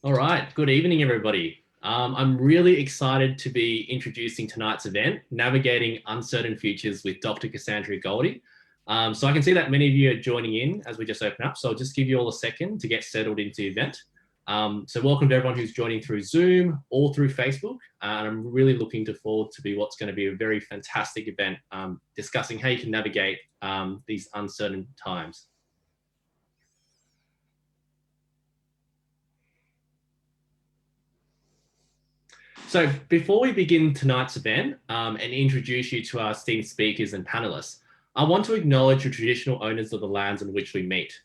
All right, good evening, everybody. I'm really excited to be introducing tonight's event, Navigating Uncertain Futures with Dr. Cassandra Goldie. So I can see that many of you are joining in as we just open up. So I'll just give you all a second to get settled into the event. So welcome to everyone who's joining through Zoom or through Facebook. And I'm really looking forward to be what's going to be a very fantastic event discussing how you can navigate these uncertain times. So before we begin tonight's event and introduce you to our esteemed speakers and panelists, I want to acknowledge the traditional owners of the lands on which we meet.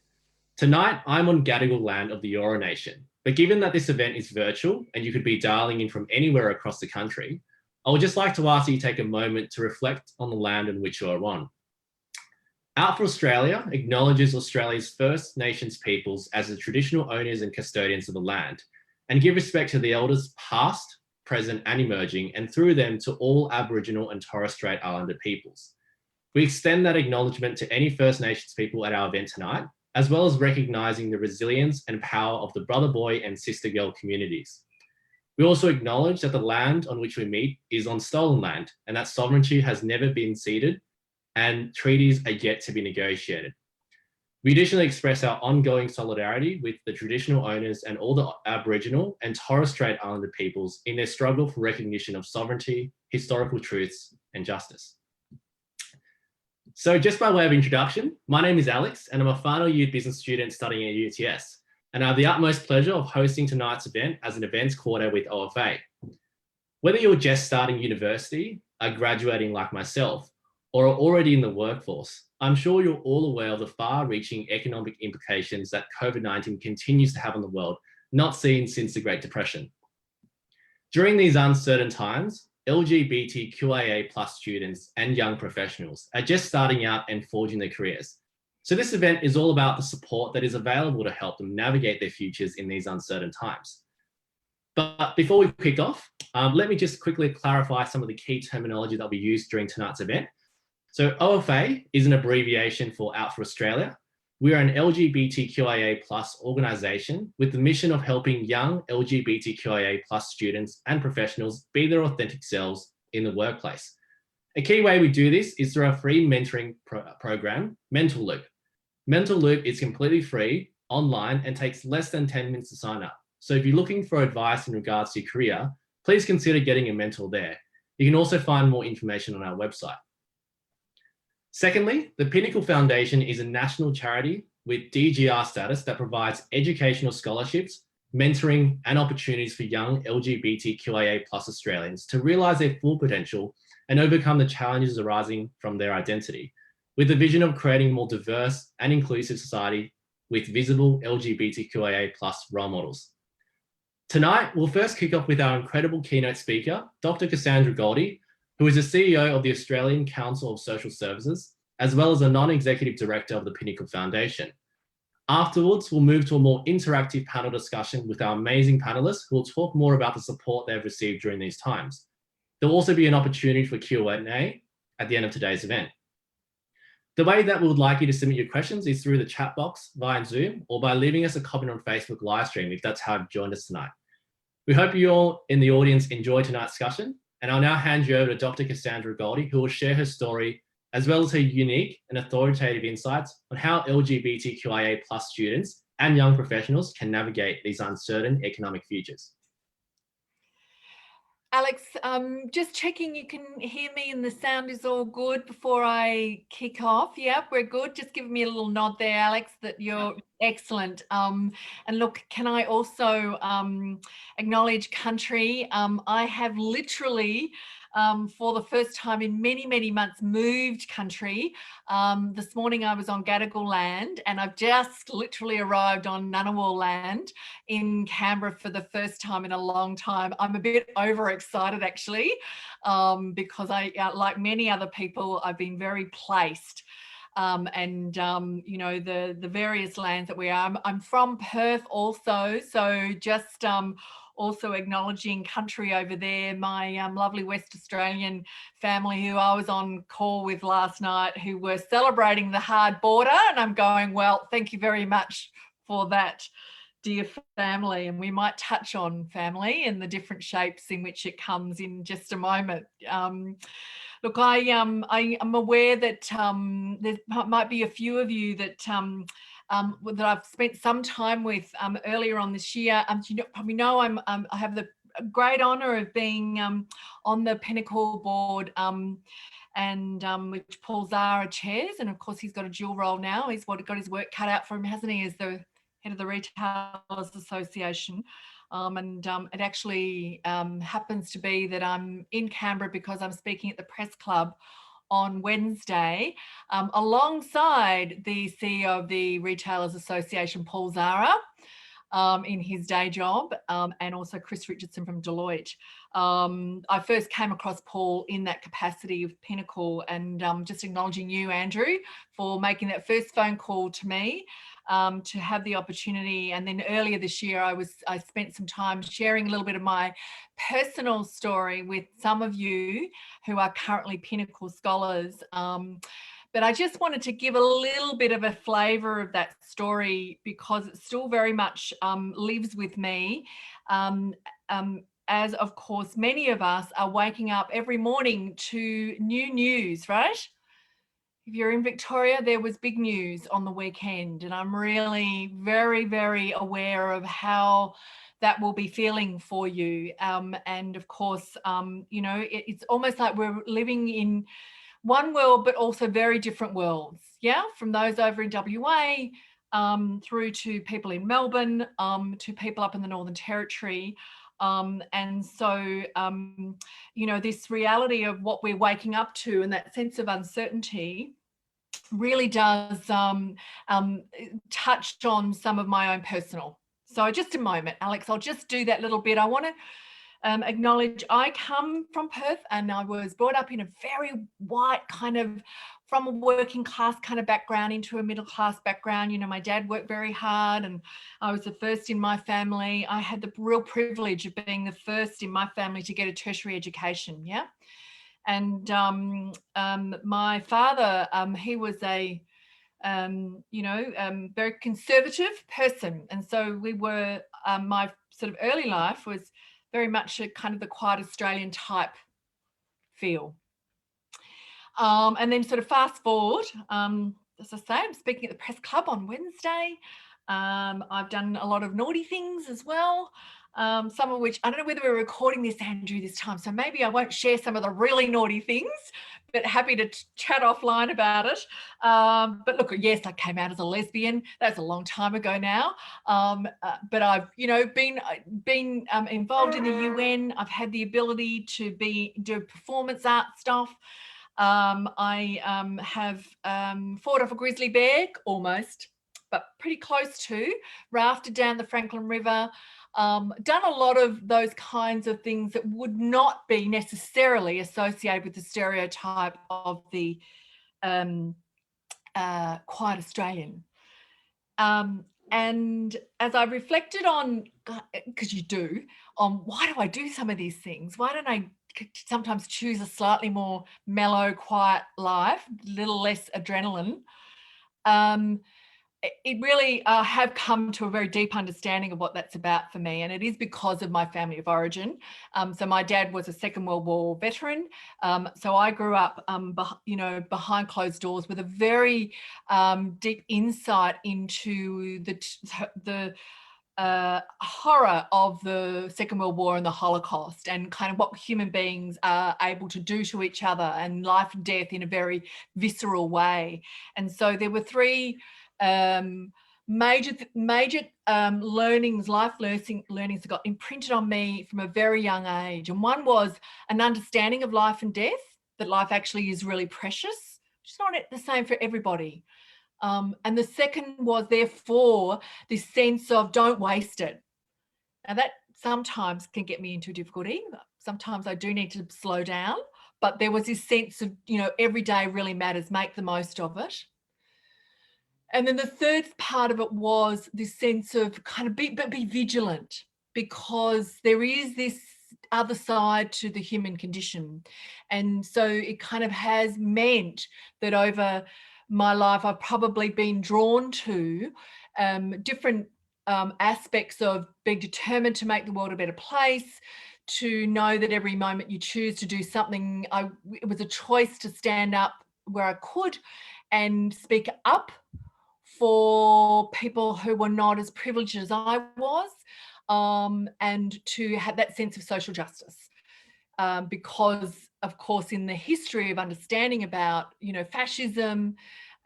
Tonight, I'm on Gadigal land of the Eora Nation, but given that this event is virtual and you could be dialing in from anywhere across the country, I would just like to ask you to take a moment to reflect on the land on which you are on. Out for Australia acknowledges Australia's First Nations peoples as the traditional owners and custodians of the land, and give respect to the elders past, present and emerging, and through them to all Aboriginal and Torres Strait Islander peoples. We extend that acknowledgement to any First Nations people at our event tonight, as well as recognising the resilience and power of the brother boy and sister girl communities. We also acknowledge that the land on which we meet is on stolen land and that sovereignty has never been ceded and treaties are yet to be negotiated. We additionally express our ongoing solidarity with the traditional owners and all the Aboriginal and Torres Strait Islander peoples in their struggle for recognition of sovereignty, historical truths, and justice. So just by way of introduction, my name is Alex and I'm a final year business student studying at UTS, and I have the utmost pleasure of hosting tonight's event as an events coordinator with OFA. Whether you're just starting university, are graduating like myself, or are already in the workforce, I'm sure you're all aware of the far-reaching economic implications that COVID-19 continues to have on the world, not seen since the Great Depression. During these uncertain times, LGBTQIA+ students and young professionals are just starting out and forging their careers. So this event is all about the support that is available to help them navigate their futures in these uncertain times. But before we kick off, let me just quickly clarify some of the key terminology that we used during tonight's event. So OFA is an abbreviation for Out for Australia. We are an LGBTQIA+ organisation with the mission of helping young LGBTQIA+ students and professionals be their authentic selves in the workplace. A key way we do this is through our free mentoring program, Mental Loop. Mental Loop is completely free, online, and takes less than 10 minutes to sign up. So if you're looking for advice in regards to your career, please consider getting a mentor there. You can also find more information on our website. Secondly, the Pinnacle Foundation is a national charity with DGR status that provides educational scholarships, mentoring, and opportunities for young LGBTQIA+ Australians to realise their full potential and overcome the challenges arising from their identity, with the vision of creating a more diverse and inclusive society with visible LGBTQIA+ role models. Tonight, we'll first kick off with our incredible keynote speaker, Dr. Cassandra Goldie, who is the CEO of the Australian Council of Social Services, as well as a non-executive director of the Pinnacle Foundation. Afterwards, we'll move to a more interactive panel discussion with our amazing panelists who will talk more about the support they've received during these times. There'll also be an opportunity for Q&A at the end of today's event. The way that we would like you to submit your questions is through the chat box via Zoom or by leaving us a comment on Facebook live stream if that's how you've joined us tonight. We hope you all in the audience enjoy tonight's discussion, and I'll now hand you over to Dr. Cassandra Goldie, who will share her story as well as her unique and authoritative insights on how LGBTQIA+ students and young professionals can navigate these uncertain economic futures. Alex, just checking you can hear me and the sound is all good before I kick off. Yep, we're good. Just give me a little nod there, Alex, that you're excellent. And look, can I also acknowledge country? I have literally, for the first time in many, many months, moved country. This morning I was on Gadigal land and I've just literally arrived on Ngunnawal land in Canberra for the first time in a long time. I'm a bit overexcited actually, because like many other people, I've been very placed. You know, the various lands that we are. I'm from Perth also, so just also acknowledging country over there. My lovely West Australian family who I was on call with last night, who were celebrating the hard border, and I'm going, well, thank you very much for that dear family, and we might touch on family and the different shapes in which it comes in just a moment. Look, I am aware that there might be a few of you that that I've spent some time with earlier on this year. You probably know I have the great honour of being on the Pinnacle board. And which Paul Zara chairs, and of course he's got a dual role now. He's got his work cut out for him, hasn't he, as the head of the Retailers Association. It actually happens to be that I'm in Canberra because I'm speaking at the Press Club on Wednesday, alongside the CEO of the Retailers Association, Paul Zara, in his day job, and also Chris Richardson from Deloitte. I first came across Paul in that capacity of Pinnacle, and just acknowledging you, Andrew, for making that first phone call to me, to have the opportunity. And then earlier this year, I spent some time sharing a little bit of my personal story with some of you who are currently Pinnacle scholars. But I just wanted to give a little bit of a flavour of that story because it still very much lives with me. As of course, many of us are waking up every morning to new news, right? If you're in Victoria, there was big news on the weekend, and I'm really very, very aware of how that will be feeling for you. And of course, it's almost like we're living in one world, but also very different worlds. Yeah, from those over in WA, through to people in Melbourne, to people up in the Northern Territory. And so, this reality of what we're waking up to and that sense of uncertainty really does touch on some of my own personal. So just a moment, Alex, I'll just do that little bit. I want to acknowledge I come from Perth, and I was brought up in a very white kind of, from a working class kind of background into a middle class background. My dad worked very hard, and I was the first in my family. I had the real privilege of being the first in my family to get a tertiary education. Yeah. And my father, he was a very conservative person, and so we were. My sort of early life was very much a kind of the quiet Australian type feel. And then sort of fast forward, as I say, I'm speaking at the Press Club on Wednesday. I've done a lot of naughty things as well. Some of which, I don't know whether we're recording this, Andrew, this time, so maybe I won't share some of the really naughty things, but happy to chat offline about it. But look, yes, I came out as a lesbian. That's a long time ago now. But I've, been involved in the UN. I've had the ability to do performance art stuff. I have fought off a grizzly bear, almost, but pretty close to, rafted down the Franklin River, done a lot of those kinds of things that would not be necessarily associated with the stereotype of the quiet Australian. And as I reflected on, because you do, on why do I do some of these things? Why don't I sometimes choose a slightly more mellow, quiet life, a little less adrenaline? It really have come to a very deep understanding of what that's about for me, and it is because of my family of origin. So my dad was a Second World War veteran, so I grew up, behind closed doors with a very deep insight into the horror of the Second World War and the Holocaust, and kind of what human beings are able to do to each other, and life and death in a very visceral way. And so there were three major life learnings that got imprinted on me from a very young age. And one was an understanding of life and death, that life actually is really precious. It's not the same for everybody. And the second was, therefore, this sense of don't waste it. Now that sometimes can get me into difficulty. Sometimes I do need to slow down, but there was this sense of, every day really matters, make the most of it. And then the third part of it was this sense of kind of be vigilant, because there is this other side to the human condition. And so it kind of has meant that over my life, I've probably been drawn to different aspects of being determined to make the world a better place, to know that every moment you choose to do something, it was a choice to stand up where I could and speak up for people who were not as privileged as I was, and to have that sense of social justice. Because, of course, in the history of understanding about, fascism,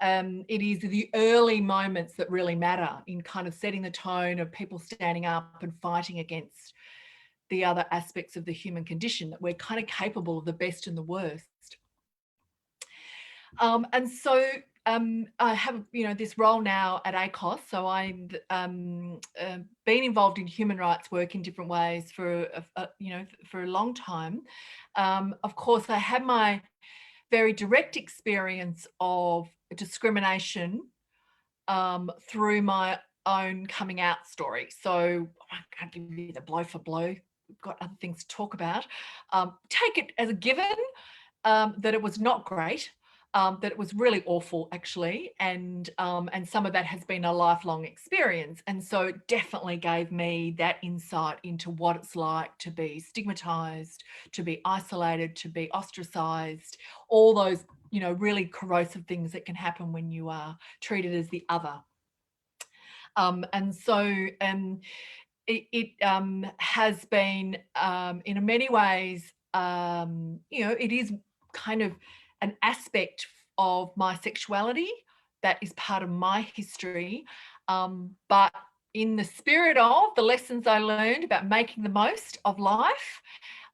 it is the early moments that really matter in kind of setting the tone of people standing up and fighting against the other aspects of the human condition, that we're kind of capable of the best and the worst. And so I have, this role now at ACOS. So I've been involved in human rights work in different ways for a long time. Of course, I had my very direct experience of discrimination through my own coming out story. So I can't give you the blow for blow. We've got other things to talk about. Take it as a given that it was not great. That it was really awful, actually, and some of that has been a lifelong experience, and so it definitely gave me that insight into what it's like to be stigmatized, to be isolated, to be ostracized, all those really corrosive things that can happen when you are treated as the other. And so it has been in many ways, it is kind of an aspect of my sexuality that is part of my history. But in the spirit of the lessons I learned about making the most of life,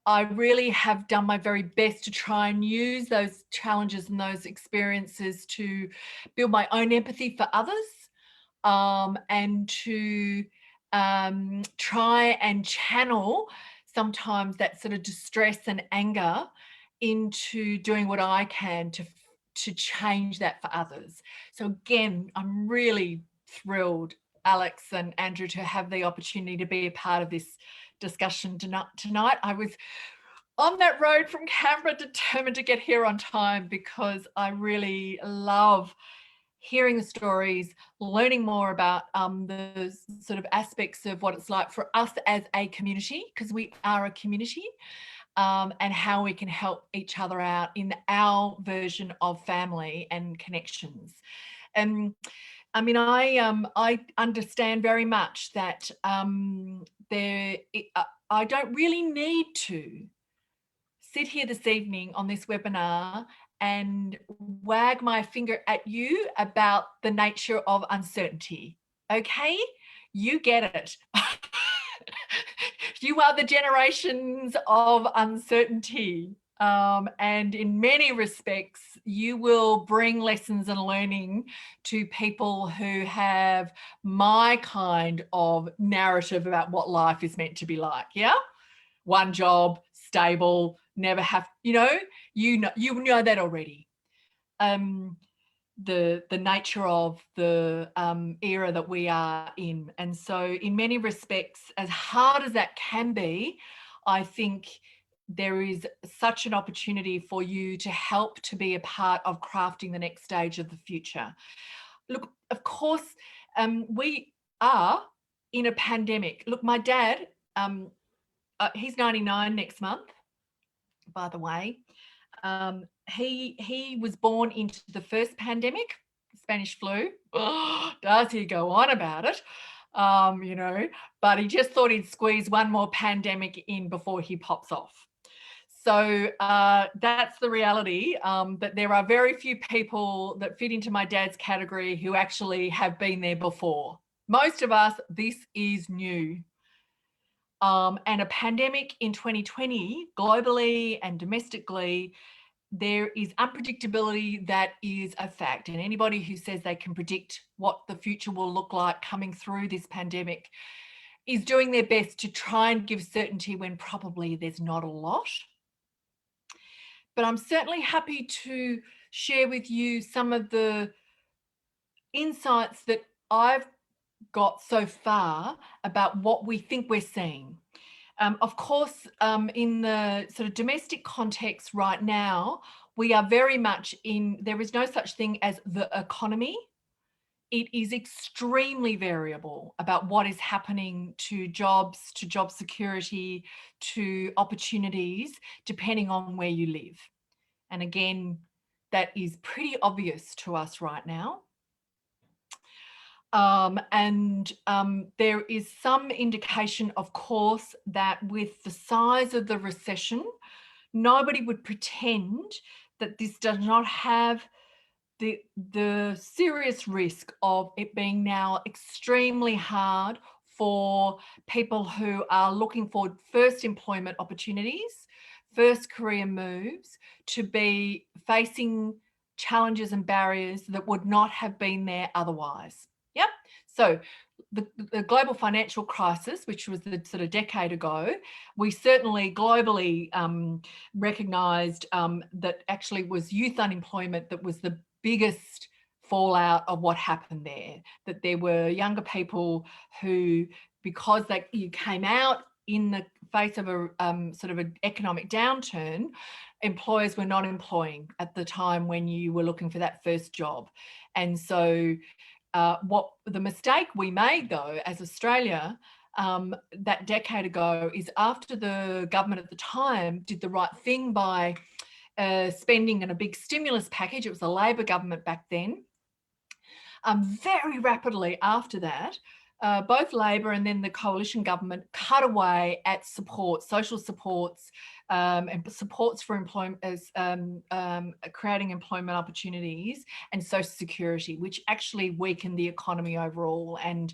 I really have done my very best to try and use those challenges and those experiences to build my own empathy for others, and to try and channel sometimes that sort of distress and anger into doing what I can to change that for others. So again, I'm really thrilled, Alex and Andrew, to have the opportunity to be a part of this discussion tonight. I was on that road from Canberra determined to get here on time because I really love hearing the stories, learning more about the sort of aspects of what it's like for us as a community, because we are a community, and how we can help each other out in our version of family and connections. And I mean, I understand very much that I don't really need to sit here this evening on this webinar and wag my finger at you about the nature of uncertainty. Okay, you get it. You are the generations of uncertainty. And in many respects, you will bring lessons and learning to people who have my kind of narrative about what life is meant to be like. Yeah, one job, stable, never have, you know that already. The nature of the era that we are in. And so in many respects, as hard as that can be, I think there is such an opportunity for you to help to be a part of crafting the next stage of the future. Look, of course, we are in a pandemic. Look, my dad, he's 99 next month, by the way. He was born into the first pandemic, Spanish flu. Oh, does he go on about it? But he just thought he'd squeeze one more pandemic in before he pops off. So that's the reality, that there are very few people that fit into my dad's category who actually have been there before. Most of us, this is new. And a pandemic in 2020, globally and domestically, there is unpredictability that is a fact. And anybody who says they can predict what the future will look like coming through this pandemic is doing their best to try and give certainty when probably there's not a lot. But I'm certainly happy to share with you some of the insights that I've got so far about what we think we're seeing. Of course, in the sort of domestic context right now, we are very much in, there is no such thing as the economy. it is extremely variable about what is happening to jobs, to job security, to opportunities, depending on where you live. And again, that is pretty obvious to us right now. There is some indication, of course, that with the size of the recession, nobody would pretend that this does not have the serious risk of it being now extremely hard for people who are looking for first employment opportunities, first career moves, to be facing challenges and barriers that would not have been there otherwise. Yep. So the global financial crisis, which was the sort of decade ago, we certainly globally recognised that actually was youth unemployment that was the biggest fallout of what happened there. That there were younger people who, because you came out in the face of a sort of an economic downturn, employers were not employing at the time when you were looking for that first job. And so what the mistake we made, though, as Australia that decade ago, is after the government at the time did the right thing by spending in a big stimulus package. It was a Labor government back then. Very rapidly after that, both Labor and then the coalition government cut away at support, social supports, and supports for employment, as creating employment opportunities, and social security, which actually weakened the economy overall. And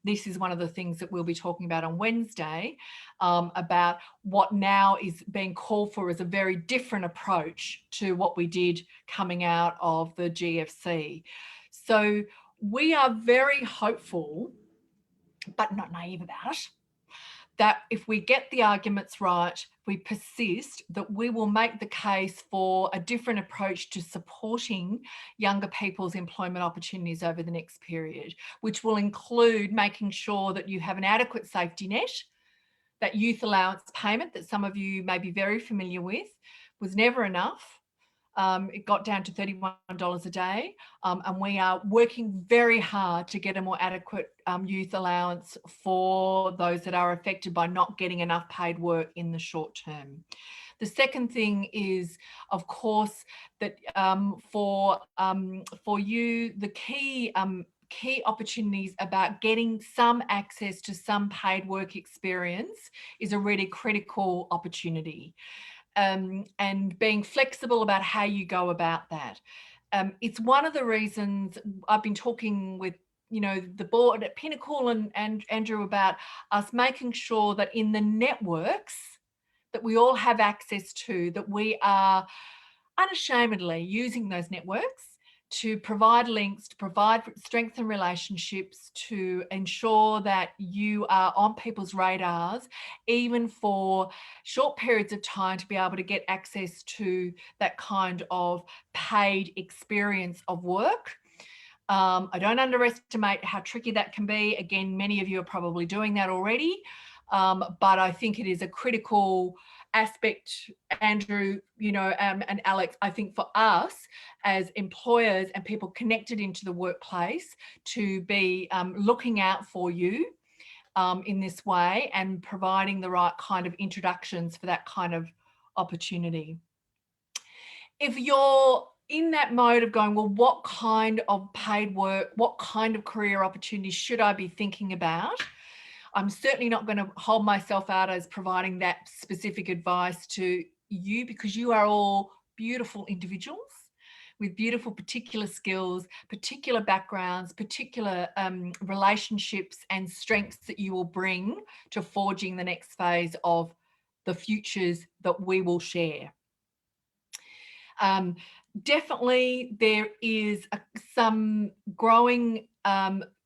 this is one of the things that we'll be talking about on Wednesday, about what now is being called for as a very different approach to what we did coming out of the GFC. So we are very hopeful, but not naive about it, that if we get the arguments right, we persist, that we will make the case for a different approach to supporting younger people's employment opportunities over the next period, which will include making sure that you have an adequate safety net. That youth allowance payment that some of you may be very familiar with was never enough. It got down to $31 a day, and we are working very hard to get a more adequate youth allowance for those that are affected by not getting enough paid work in the short term. The second thing is, of course, that for you, the key opportunities about getting some access to some paid work experience is a really critical opportunity. And being flexible about how you go about that. It's one of the reasons I've been talking with the board at Pinnacle and Andrew about us making sure that in the networks that we all have access to, that we are unashamedly using those networks to provide links, to provide strengthen relationships, to ensure that you are on people's radars, even for short periods of time, to be able to get access to that kind of paid experience of work. I don't underestimate how tricky that can be. Again, many of you are probably doing that already, but I think it is a critical aspect, Andrew, and Alex, I think for us as employers and people connected into the workplace to be looking out for you in this way and providing the right kind of introductions for that kind of opportunity. If you're in that mode of going, well, what kind of paid work, what kind of career opportunities should I be thinking about? I'm certainly not going to hold myself out as providing that specific advice to you, because you are all beautiful individuals with beautiful particular skills, particular backgrounds, particular relationships and strengths that you will bring to forging the next phase of the futures that we will share. Definitely there is some growing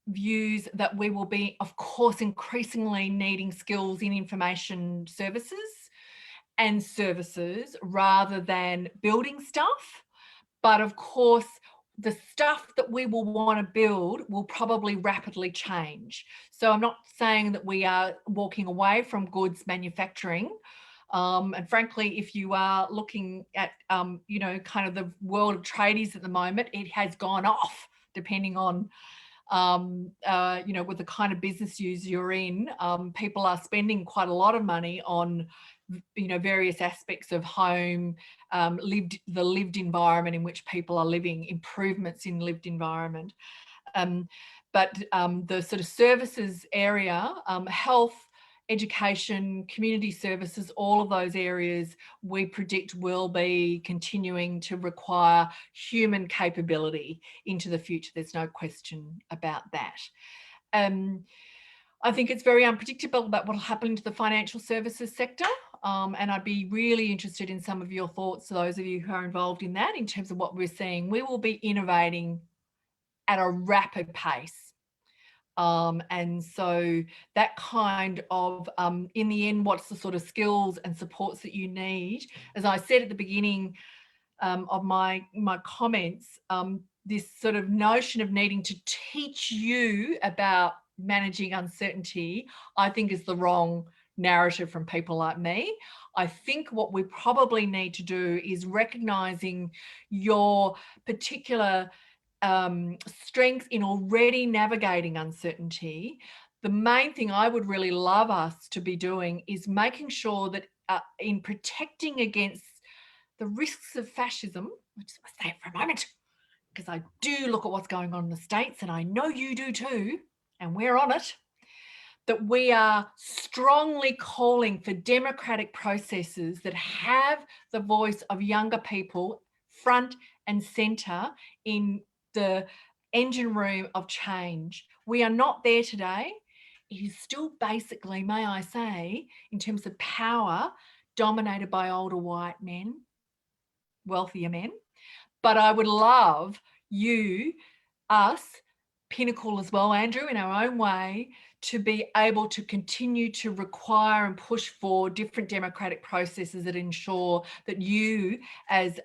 views that we will be, of course, increasingly needing skills in information services and services rather than building stuff. But of course, the stuff that we will want to build will probably rapidly change. So I'm not saying that we are walking away from goods manufacturing. And frankly, if you are looking at, kind of the world of tradies at the moment, it has gone off, depending on you know, with the kind of business you're in, people are spending quite a lot of money on, you know, various aspects of home, the lived environment in which people are living, improvements in lived environment. But the sort of services area, health, education, community services, all of those areas we predict will be continuing to require human capability into the future. There's no question about that. I think it's very unpredictable about what will happen to the financial services sector. And I'd be really interested in some of your thoughts, those of you who are involved in that, in terms of what we're seeing. We will be innovating at a rapid pace. And so that kind of, in the end, what's the sort of skills and supports that you need? As I said at the beginning of my comments, this sort of notion of needing to teach you about managing uncertainty, I think is the wrong narrative from people like me. I think what we probably need to do is recognizing your particular strengths in already navigating uncertainty. The main thing I would really love us to be doing is making sure that in protecting against the risks of fascism, I just want to say it for a moment, because I do look at what's going on in the States, and I know you do too, and we're on it, that we are strongly calling for democratic processes that have the voice of younger people front and centre in the engine room of change. We are not there today. It is still basically, may I say, in terms of power, dominated by older white men, wealthier men. But I would love you, us, Pinnacle as well, Andrew, in our own way, to be able to continue to require and push for different democratic processes that ensure that you, as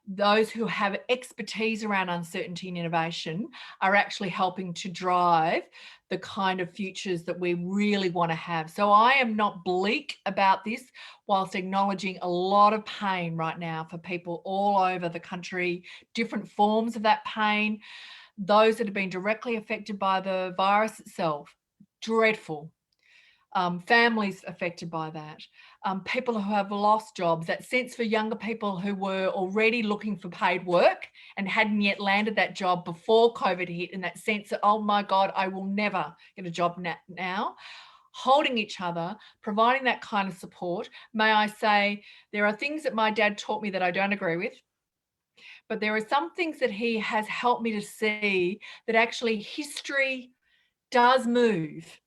those who have expertise around uncertainty and innovation, are actually helping to drive the kind of futures that we really want to have. So I am not bleak about this, whilst acknowledging a lot of pain right now for people all over the country, different forms of that pain. Those that have been directly affected by the virus itself, dreadful. Families affected by that. People who have lost jobs, that sense for younger people who were already looking for paid work and hadn't yet landed that job before COVID hit, and that sense that, oh my God, I will never get a job now. Holding each other, providing that kind of support. May I say, there are things that my dad taught me that I don't agree with, but there are some things that he has helped me to see that actually history does move.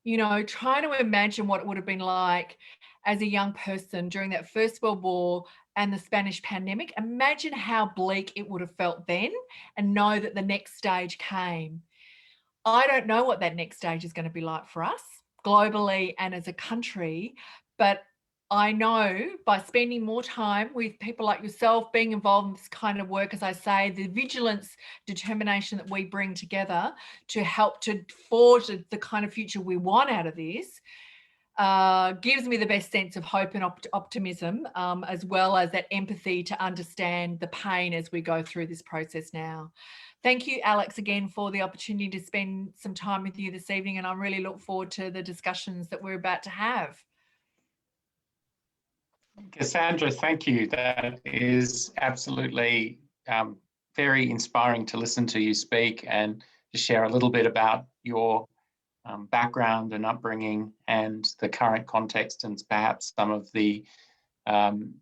You know, trying to imagine what it would have been like as a young person during that First World War and the Spanish pandemic. Imagine how bleak it would have felt then, and know that the next stage came. I don't know what that next stage is going to be like for us globally and as a country, but I know by spending more time with people like yourself, being involved in this kind of work, as I say, the vigilance, determination that we bring together to help to forge the kind of future we want out of this, gives me the best sense of hope and optimism, as well as that empathy to understand the pain as we go through this process now. Thank you, Alex, again for the opportunity to spend some time with you this evening, and I really look forward to the discussions that we're about to have. Cassandra, thank you. That is absolutely very inspiring to listen to you speak and to share a little bit about your background and upbringing and the current context and perhaps some of the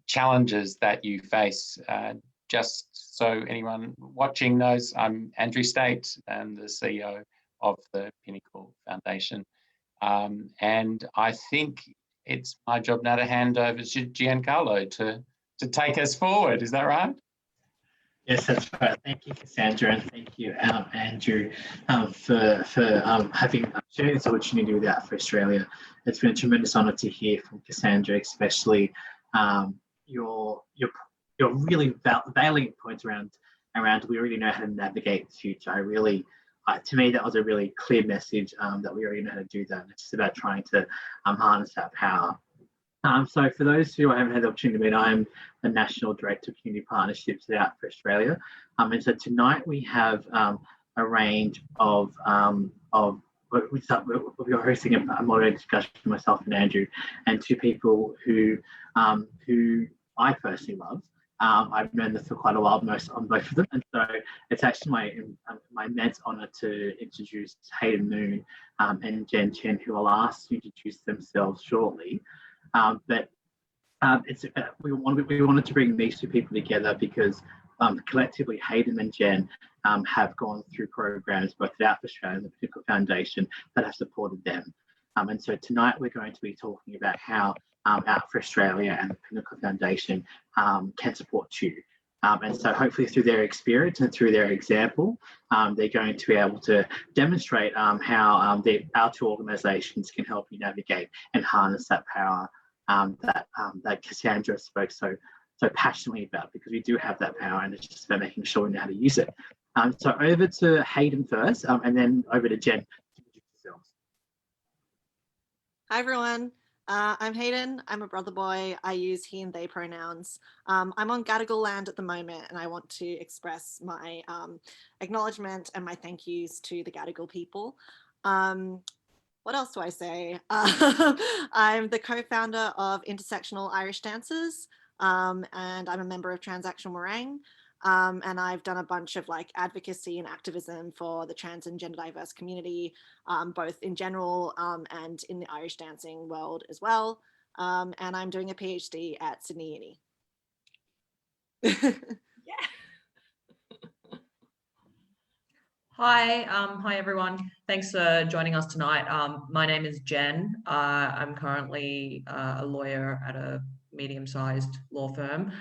challenges that you face. Just so anyone watching knows, I'm Andrew State and the CEO of the Pinnacle Foundation. And I think it's my job now to hand over to Giancarlo to take us forward. Is that right? Yes, that's right. Thank you, Cassandra, and thank you, Andrew, for sharing this opportunity with Out for Australia. It's been a tremendous honour to hear from Cassandra, especially your really valiant points around we already know how to navigate the future. To me, that was a really clear message that we already know how to do that. It's just about trying to harness that power. So for those who I haven't had the opportunity to meet, I'm the National Director of Community Partnerships at Out for Australia. And so tonight we have a a range of we're hosting a moderated discussion, myself and Andrew, and two people who I personally love. I've known them for quite a while, on both of them, and so it's actually my immense honour to introduce Hayden Moon and Jen Chen, who I'll ask to introduce themselves shortly. We wanted to bring these two people together because collectively Hayden and Jen have gone through programs both at Out for Australia and the Pinnacle Foundation that have supported them. And so tonight we're going to be talking about how Out for Australia and the Pinnacle Foundation can support you. And so hopefully through their experience and through their example, they're going to be able to demonstrate how our two organisations can help you navigate and harness that power that Cassandra spoke so passionately about, because we do have that power and it's just about making sure we know how to use it. So over to Hayden first, and then over to Jen. Hi everyone, I'm Hayden. I'm a brother boy. I use he and they pronouns. I'm on Gadigal land at the moment, and I want to express my acknowledgement and my thank yous to the Gadigal people. What else do I say? I'm the co-founder of Intersectional Irish Dancers, and I'm a member of Transactional Meringue. And I've done a bunch of advocacy and activism for the trans and gender diverse community, both in general and in the Irish dancing world as well. And I'm doing a PhD at Sydney Uni. Yeah. Hi everyone. Thanks for joining us tonight. My name is Jen. I'm currently a lawyer at a medium-sized law firm.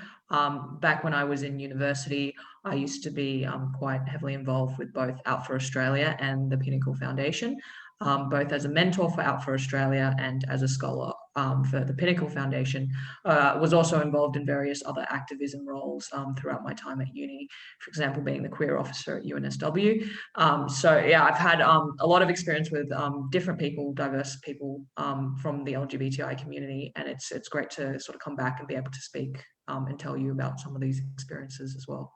Back when I was in university, I used to be quite heavily involved with both Out for Australia and the Pinnacle Foundation, both as a mentor for Out for Australia and as a scholar for the Pinnacle Foundation. Was also involved in various other activism roles throughout my time at uni, for example, being the queer officer at UNSW. So yeah, I've had a lot of experience with different people, diverse people from the LGBTI community, and it's great to sort of come back and be able to speak and tell you about some of these experiences as well.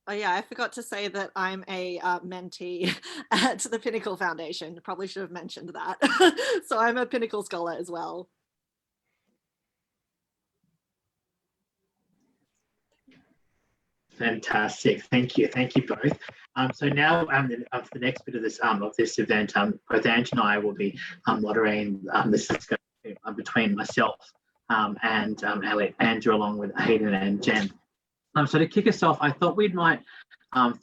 Oh yeah, I forgot to say that I'm a mentee at the Pinnacle Foundation. Probably should have mentioned that. So I'm a Pinnacle scholar as well. Fantastic, thank you both. So now for the next bit of this event, both Ange and I will be moderating this discussion between myself and Andrew, along with Hayden and Jen. So to kick us off, I thought we might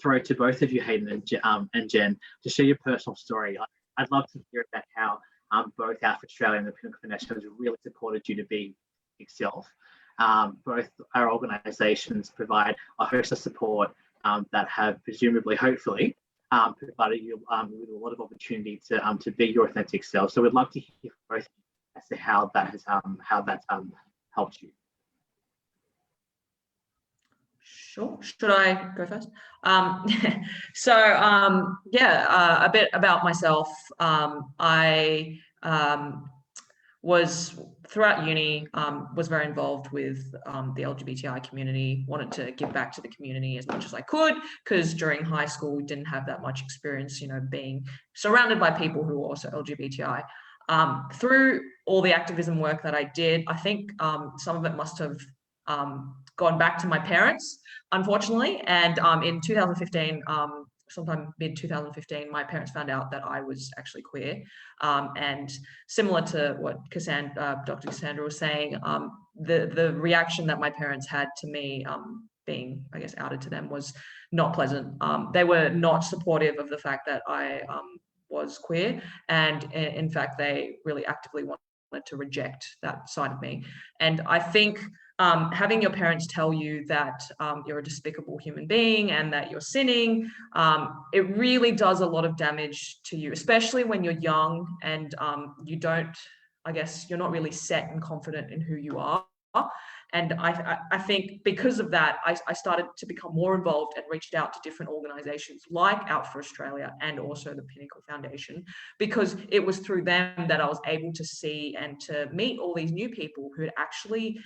throw to both of you, Hayden and Jen, to share your personal story. I'd love to hear about how both Out for Australia and the Pinnacle Foundation has really supported you to be yourself. Both our organisations provide a host of support that have presumably, hopefully, provided you with a lot of opportunity to be your authentic self. So we'd love to hear from both as to how that's helped you. Sure. Should I go first? A bit about myself. I was throughout uni, was very involved with the LGBTI community, wanted to give back to the community as much as I could, because during high school, we didn't have that much experience, being surrounded by people who were also LGBTI. Through all the activism work that I did, I think some of it must have gone back to my parents, unfortunately. And in 2015, sometime mid-2015, my parents found out that I was actually queer. And similar to what Dr. Cassandra was saying, the reaction that my parents had to me being, I guess, outed to them was not pleasant. They were not supportive of the fact that I was queer. And in fact, they really actively wanted to reject that side of me. And I think having your parents tell you that you're a despicable human being and that you're sinning, it really does a lot of damage to you, especially when you're young and you're not really set and confident in who you are. And I think because of that, I started to become more involved and reached out to different organizations like Out for Australia and also the Pinnacle Foundation, because it was through them that I was able to see and to meet all these new people who had actually,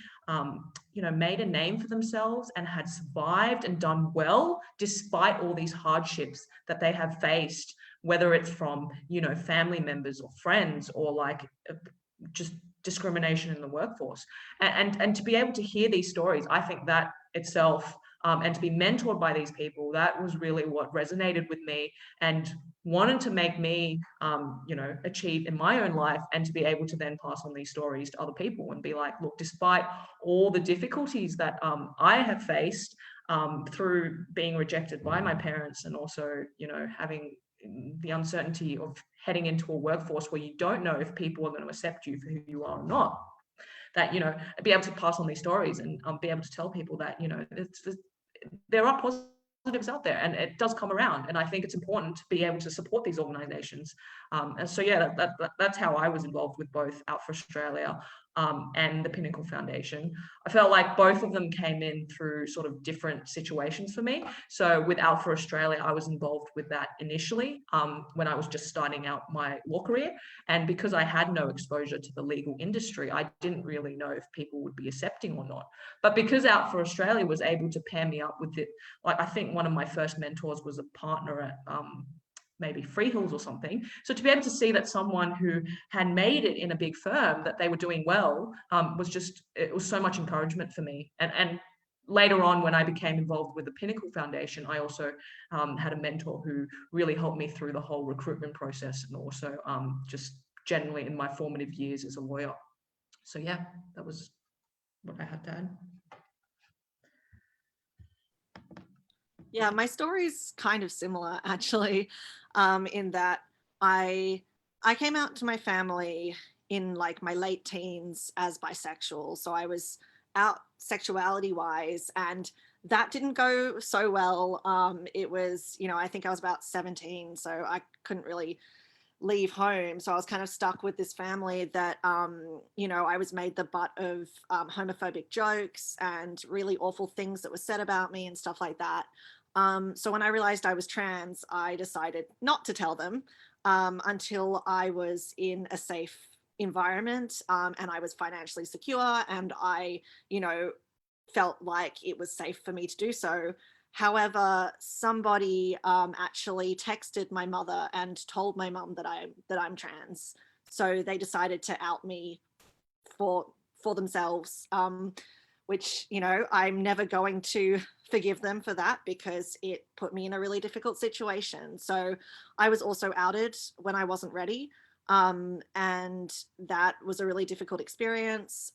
made a name for themselves and had survived and done well despite all these hardships that they have faced, whether it's from, family members or friends or like just discrimination in the workforce. And to be able to hear these stories, I think that itself, and to be mentored by these people, that was really what resonated with me and wanted to make me, achieve in my own life, and to be able to then pass on these stories to other people and be like, look, despite all the difficulties that I have faced through being rejected by my parents, and also, having the uncertainty of heading into a workforce where you don't know if people are going to accept you for who you are or not, that, be able to pass on these stories and be able to tell people that, there are positives out there and it does come around. And I think it's important to be able to support these organizations. And so, yeah, that's how I was involved with both Out for Australia and the Pinnacle Foundation. I felt like both of them came in through sort of different situations for me. So with Out for Australia, I was involved with that initially when I was just starting out my law career. And because I had no exposure to the legal industry, I didn't really know if people would be accepting or not. But because Out for Australia was able to pair me up with it, like I think one of my first mentors was a partner at maybe Freehills or something. So to be able to see that someone who had made it in a big firm, that they were doing well, it was so much encouragement for me. And later on, when I became involved with the Pinnacle Foundation, I also had a mentor who really helped me through the whole recruitment process, and also just generally in my formative years as a lawyer. So yeah, that was what I had to add. Yeah, my story's kind of similar actually, in that I came out to my family in like my late teens as bisexual. So I was out sexuality wise, and that didn't go so well. It was, I think I was about 17, so I couldn't really leave home. So I was kind of stuck with this family that, I was made the butt of homophobic jokes and really awful things that were said about me and stuff like that. So when I realized I was trans, I decided not to tell them until I was in a safe environment and I was financially secure, and I, felt like it was safe for me to do so. However, somebody actually texted my mother and told my mum that I'm trans. So they decided to out me for themselves, which, I'm never going to forgive them for that, because it put me in a really difficult situation. So I was also outed when I wasn't ready. And that was a really difficult experience.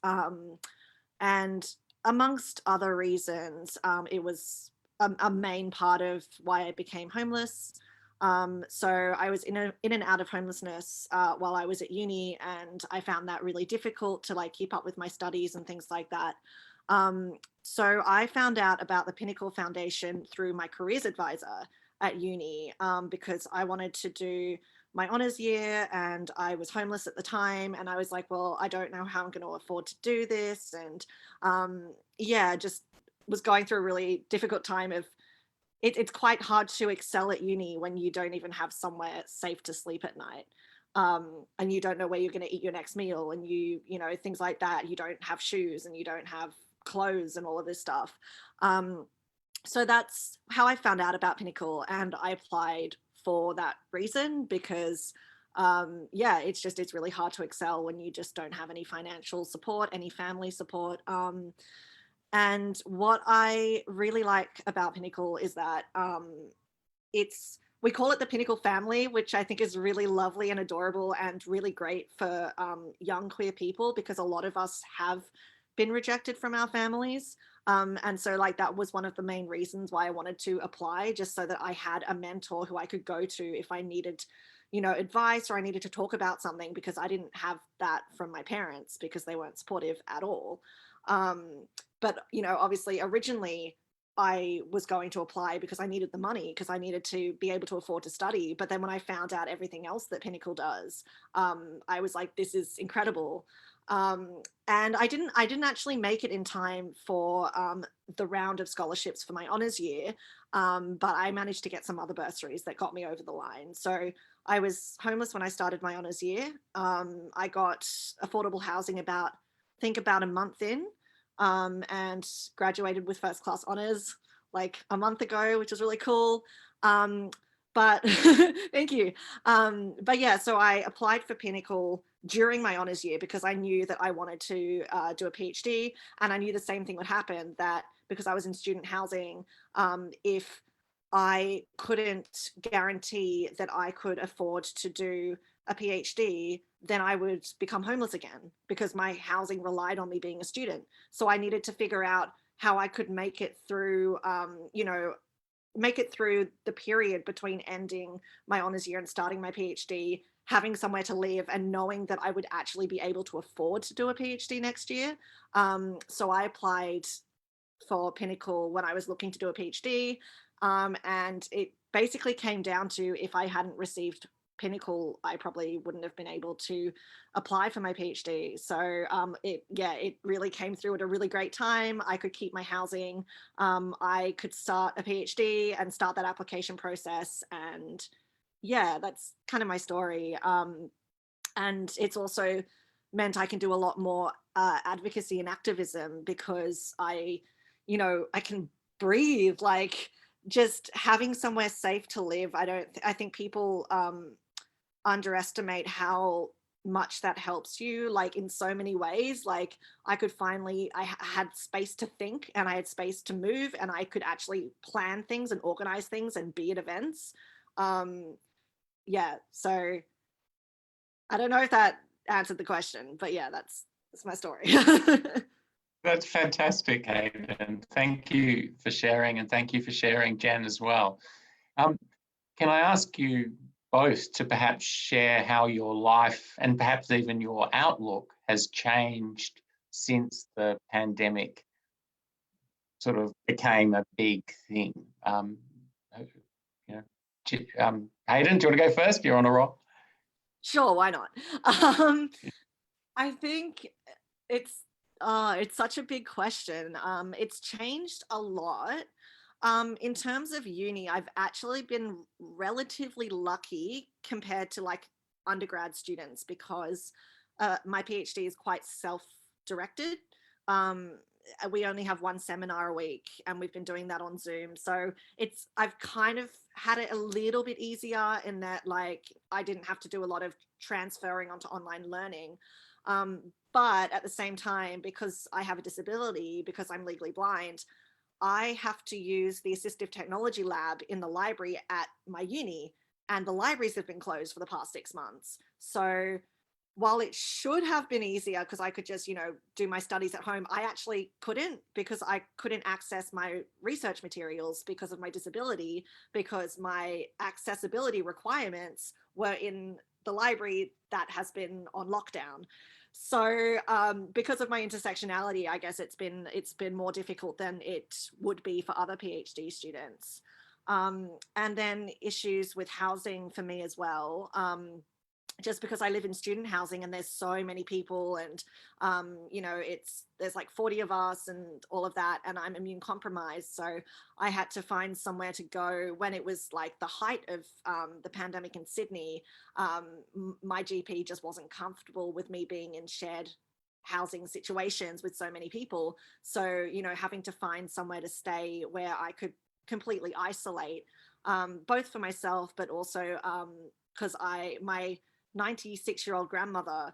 And amongst other reasons, it was a main part of why I became homeless. So I was in and out of homelessness while I was at uni, and I found that really difficult to like keep up with my studies and things like that. So I found out about the Pinnacle Foundation through my careers advisor at uni, because I wanted to do my honors year and I was homeless at the time, and I was like, well, I don't know how I'm going to afford to do this. And just was going through a really difficult time of it's quite hard to excel at uni when you don't even have somewhere safe to sleep at night. And you don't know where you're going to eat your next meal, and things like that. You don't have shoes and you don't have clothes and all of this stuff. So that's how I found out about Pinnacle, and I applied for that reason, because it's really hard to excel when you just don't have any financial support, any family support. And what I really like about Pinnacle is that we call it the Pinnacle family, which I think is really lovely and adorable and really great for young queer people, because a lot of us have been rejected from our families. And so like that was one of the main reasons why I wanted to apply, just so that I had a mentor who I could go to if I needed, advice, or I needed to talk about something, because I didn't have that from my parents because they weren't supportive at all. But, obviously originally I was going to apply because I needed the money, because I needed to be able to afford to study. But then when I found out everything else that Pinnacle does, I was like, this is incredible. And I didn't actually make it in time for the round of scholarships for my honours year, but I managed to get some other bursaries that got me over the line. So I was homeless when I started my honours year. I got affordable housing about a month in, and graduated with first class honours like a month ago, which was really cool. But thank you. But yeah, so I applied for Pinnacle during my honours year because I knew that I wanted to do a PhD, and I knew the same thing would happen, that because I was in student housing, if I couldn't guarantee that I could afford to do a PhD, then I would become homeless again because my housing relied on me being a student. So I needed to figure out how I could make it through, make it through the period between ending my honours year and starting my PhD, having somewhere to live and knowing that I would actually be able to afford to do a PhD next year. So I applied for Pinnacle when I was looking to do a PhD, and it basically came down to, if I hadn't received Pinnacle, I probably wouldn't have been able to apply for my PhD. So it really came through at a really great time. I could keep my housing. I could start a PhD and start that application process. And yeah, that's kind of my story. And it's also meant I can do a lot more advocacy and activism because I can breathe, like just having somewhere safe to live. I think people underestimate how much that helps you, like in so many ways. Like I had space to think, and I had space to move, and I could actually plan things and organize things and be at events. Yeah, so I don't know if that answered the question, but yeah, that's my story. That's fantastic, Hayden. Thank you for sharing, and thank you for sharing, Jen, as well. Can I ask you both to perhaps share how your life and perhaps even your outlook has changed since the pandemic sort of became a big thing? Hayden, do you want to go first? You're on a roll. Sure, why not? I think it's such a big question. It's changed a lot. In terms of uni, I've actually been relatively lucky compared to like undergrad students because my PhD is quite self-directed. We only have one seminar a week, and we've been doing that on Zoom. So I've kind of had it a little bit easier in that, like, I didn't have to do a lot of transferring onto online learning. But at the same time, because I have a disability, because I'm legally blind, I have to use the assistive technology lab in the library at my uni, and the libraries have been closed for the past 6 months. So while it should have been easier because I could just, do my studies at home, I actually couldn't, because I couldn't access my research materials because of my disability, because my accessibility requirements were in the library that has been on lockdown. So because of my intersectionality, I guess it's been more difficult than it would be for other PhD students. And then issues with housing for me as well. Just because I live in student housing and there's so many people, and there's like 40 of us and all of that, and I'm immune compromised, so I had to find somewhere to go when it was like the height of the pandemic in Sydney. My GP just wasn't comfortable with me being in shared housing situations with so many people, so having to find somewhere to stay where I could completely isolate, both for myself but also because my 96-year-old grandmother,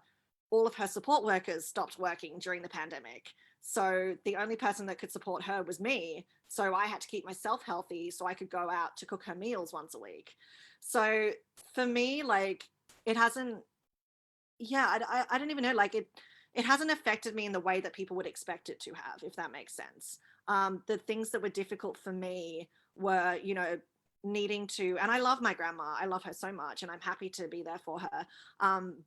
all of her support workers stopped working during the pandemic. So the only person that could support her was me. So I had to keep myself healthy so I could go out to cook her meals once a week. So for me, like, it hasn't, I don't even know, like it hasn't affected me in the way that people would expect it to have, if that makes sense. The things that were difficult for me were, needing to, and I love my grandma, I love her so much, and I'm happy to be there for her,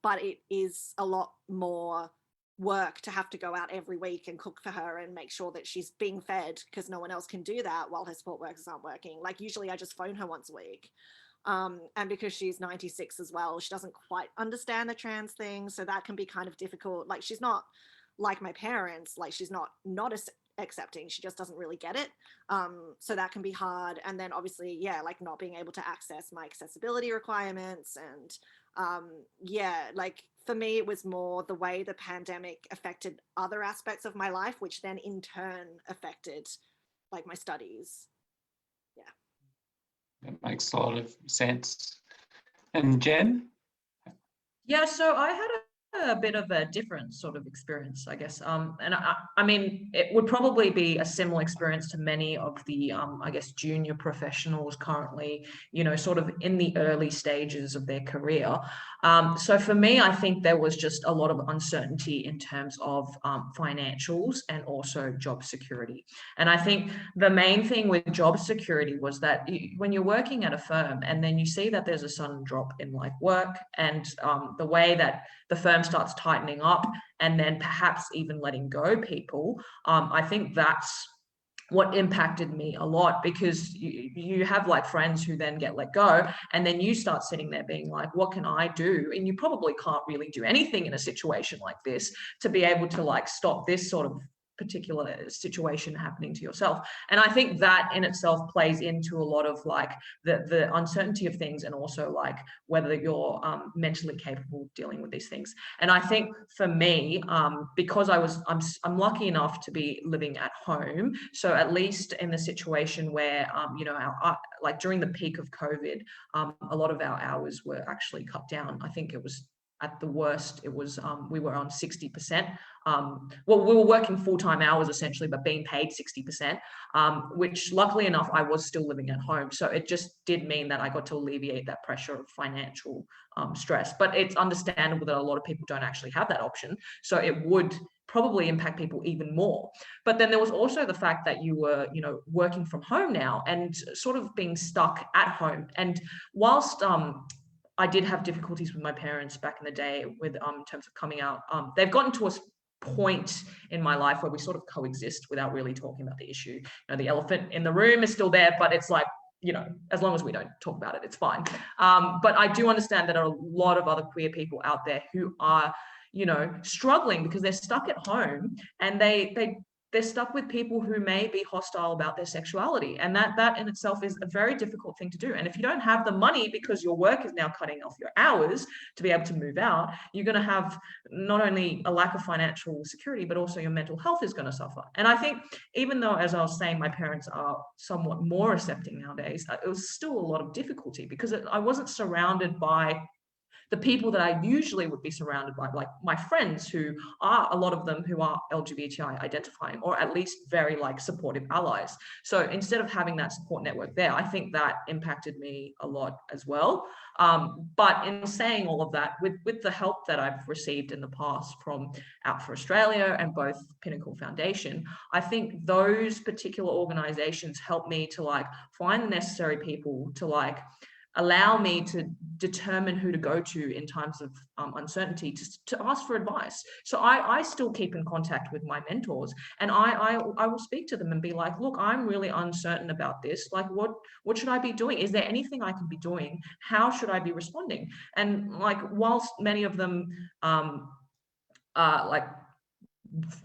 but it is a lot more work to have to go out every week and cook for her and make sure that she's being fed, because no one else can do that while her support workers aren't working. Like, usually I just phone her once a week. And because she's 96 as well, she doesn't quite understand the trans thing. So that can be kind of difficult. Like, she's not like my parents, like she's not accepting, she just doesn't really get it. So that can be hard. And then obviously, yeah, like not being able to access my accessibility requirements. And yeah, like for me, it was more the way the pandemic affected other aspects of my life, which then in turn affected like my studies. That makes a lot of sense. And Jen? Yeah, so I had a bit of a different sort of experience, I guess. And I mean, it would probably be a similar experience to many of the, I guess, junior professionals currently, you know, sort of in the early stages of their career. So for me, I think there was just a lot of uncertainty in terms of financials and also job security. And I think the main thing with job security was that when you're working at a firm and then you see that there's a sudden drop in like work and the way that the firm starts tightening up and then perhaps even letting go people, I think that's what impacted me a lot, because you have like friends who then get let go, and then you start sitting there being like, what can I do? And you probably can't really do anything in a situation like this to be able to like stop this sort of particular situation happening to yourself. And I think that in itself plays into a lot of like the uncertainty of things, and also like whether you're mentally capable of dealing with these things. And I think for me, because I'm lucky enough to be living at home, so at least in the situation where you know, like during the peak of COVID, a lot of our hours were actually cut down. I think it was at the worst, it was we were on 60%. Well, we were working full-time hours essentially, but being paid 60%, which luckily enough, I was still living at home. So it just did mean that I got to alleviate that pressure of financial stress. But it's understandable that a lot of people don't actually have that option. So it would probably impact people even more. But then there was also the fact that you were, you know, working from home now and sort of being stuck at home. And whilst I did have difficulties with my parents back in the day with in terms of coming out, they've gotten to a point in my life where we sort of coexist without really talking about the issue. You know, the elephant in the room is still there, but it's like, you know, as long as we don't talk about it, it's fine. But I do understand that there are a lot of other queer people out there who are, you know, struggling because they're stuck at home, and they're stuck with people who may be hostile about their sexuality. And that in itself is a very difficult thing to do. And if you don't have the money because your work is now cutting off your hours to be able to move out, you're going to have not only a lack of financial security, but also your mental health is going to suffer. And I think even though, as I was saying, my parents are somewhat more accepting nowadays, it was still a lot of difficulty because I wasn't surrounded by the people that I usually would be surrounded by, like my friends who are, a lot of them who are LGBTI identifying, or at least very like supportive allies. So instead of having that support network there, I think that impacted me a lot as well. But in saying all of that, with the help that I've received in the past from Out for Australia and both Pinnacle Foundation, I think those particular organizations help me to like find the necessary people to like allow me to determine who to go to in times of uncertainty, to ask for advice. So I still keep in contact with my mentors, and I will speak to them and be like, look, I'm really uncertain about this. Like, what should I be doing? Is there anything I can be doing? How should I be responding? And like, whilst many of them like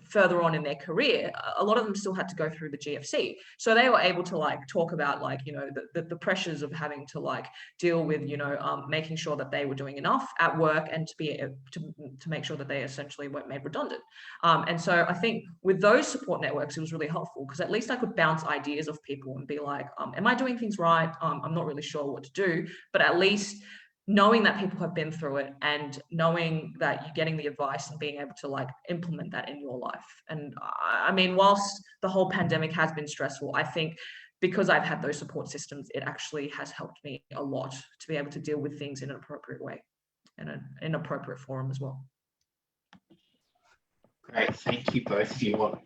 further on in their career, a lot of them still had to go through the GFC. So they were able to like talk about like, you know, the pressures of having to like deal with, you know, making sure that they were doing enough at work and to be to make sure that they essentially weren't made redundant. And so I think with those support networks, it was really helpful because at least I could bounce ideas off people and be like, am I doing things right? I'm not really sure what to do, but at least knowing that people have been through it and knowing that you're getting the advice and being able to like implement that in your life. And I mean, whilst the whole pandemic has been stressful, I think because I've had those support systems, it actually has helped me a lot to be able to deal with things in an appropriate way and an appropriate forum as well. Great, thank you both of you. Well,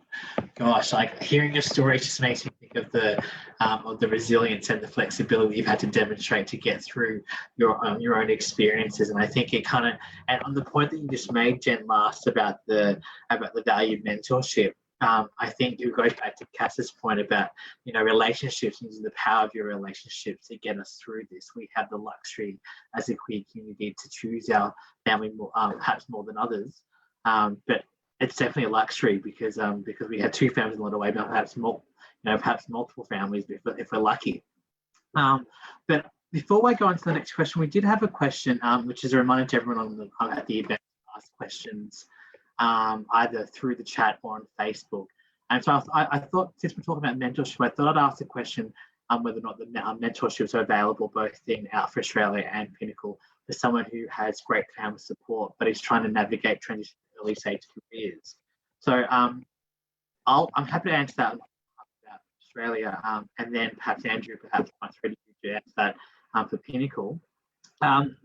gosh, like hearing your story just makes me think of the resilience and the flexibility you've had to demonstrate to get through your own experiences. And I think it kind of, and on the point that you just made, Jen, last about the value of mentorship, I think it goes back to Cass's point about, relationships, and the power of your relationships to get us through this. We have the luxury as a queer community to choose our family more, perhaps more than others. But it's definitely a luxury because we have two families along the way, but perhaps more, perhaps multiple families if we're lucky. But before I go on to the next question, we did have a question, which is a reminder to everyone at the event to ask questions either through the chat or on Facebook. And so I thought, since we're talking about mentorship, I thought I'd ask a question whether or not the mentorships are available both in Out for Australia and Pinnacle for someone who has great family support, but is trying to navigate transition to early stage careers. So I'm happy to answer that about Australia, and then perhaps Andrew, perhaps once ready to answer that for Pinnacle. The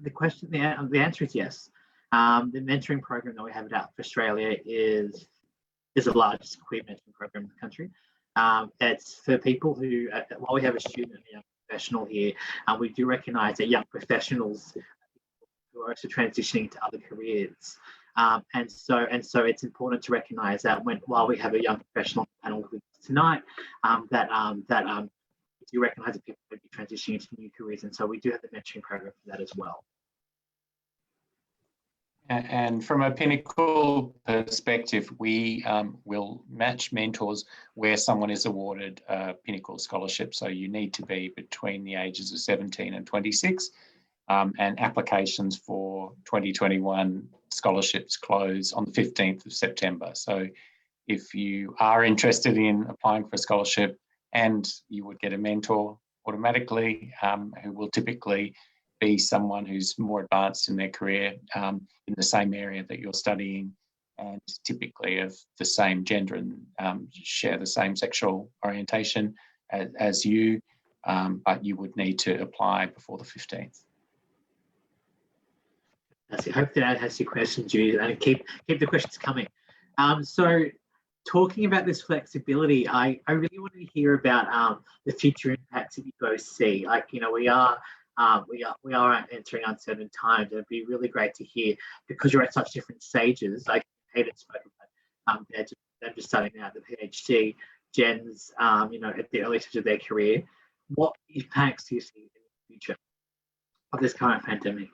answer is yes. The mentoring program that we have at Out for Australia is the largest queer mentoring program in the country. It's for people who, while we have a student and a young professional here, we do recognise that young professionals who are also transitioning to other careers. And so it's important to recognise that while we have a young professional panel tonight, that we do recognise that people may be transitioning into new careers, and so we do have the mentoring program for that as well. And from a Pinnacle perspective, we will match mentors where someone is awarded a Pinnacle scholarship. So you need to be between the ages of 17 and 26, and applications for 2021 scholarships close on the 15th of September. So if you are interested in applying for a scholarship, and you would get a mentor automatically, who will typically be someone who's more advanced in their career in the same area that you're studying, and typically of the same gender and share the same sexual orientation as you, but you would need to apply before the 15th. I hope that answers your question, Judy, and keep the questions coming. So talking about this flexibility, I really want to hear about the future impacts that you both see. Like, we are entering uncertain times. It'd be really great to hear, because you're at such different stages. Like Hayden spoke about, them just starting out the PhD, Jen's, at the early stage of their career. What impacts do you see in the future of this current pandemic?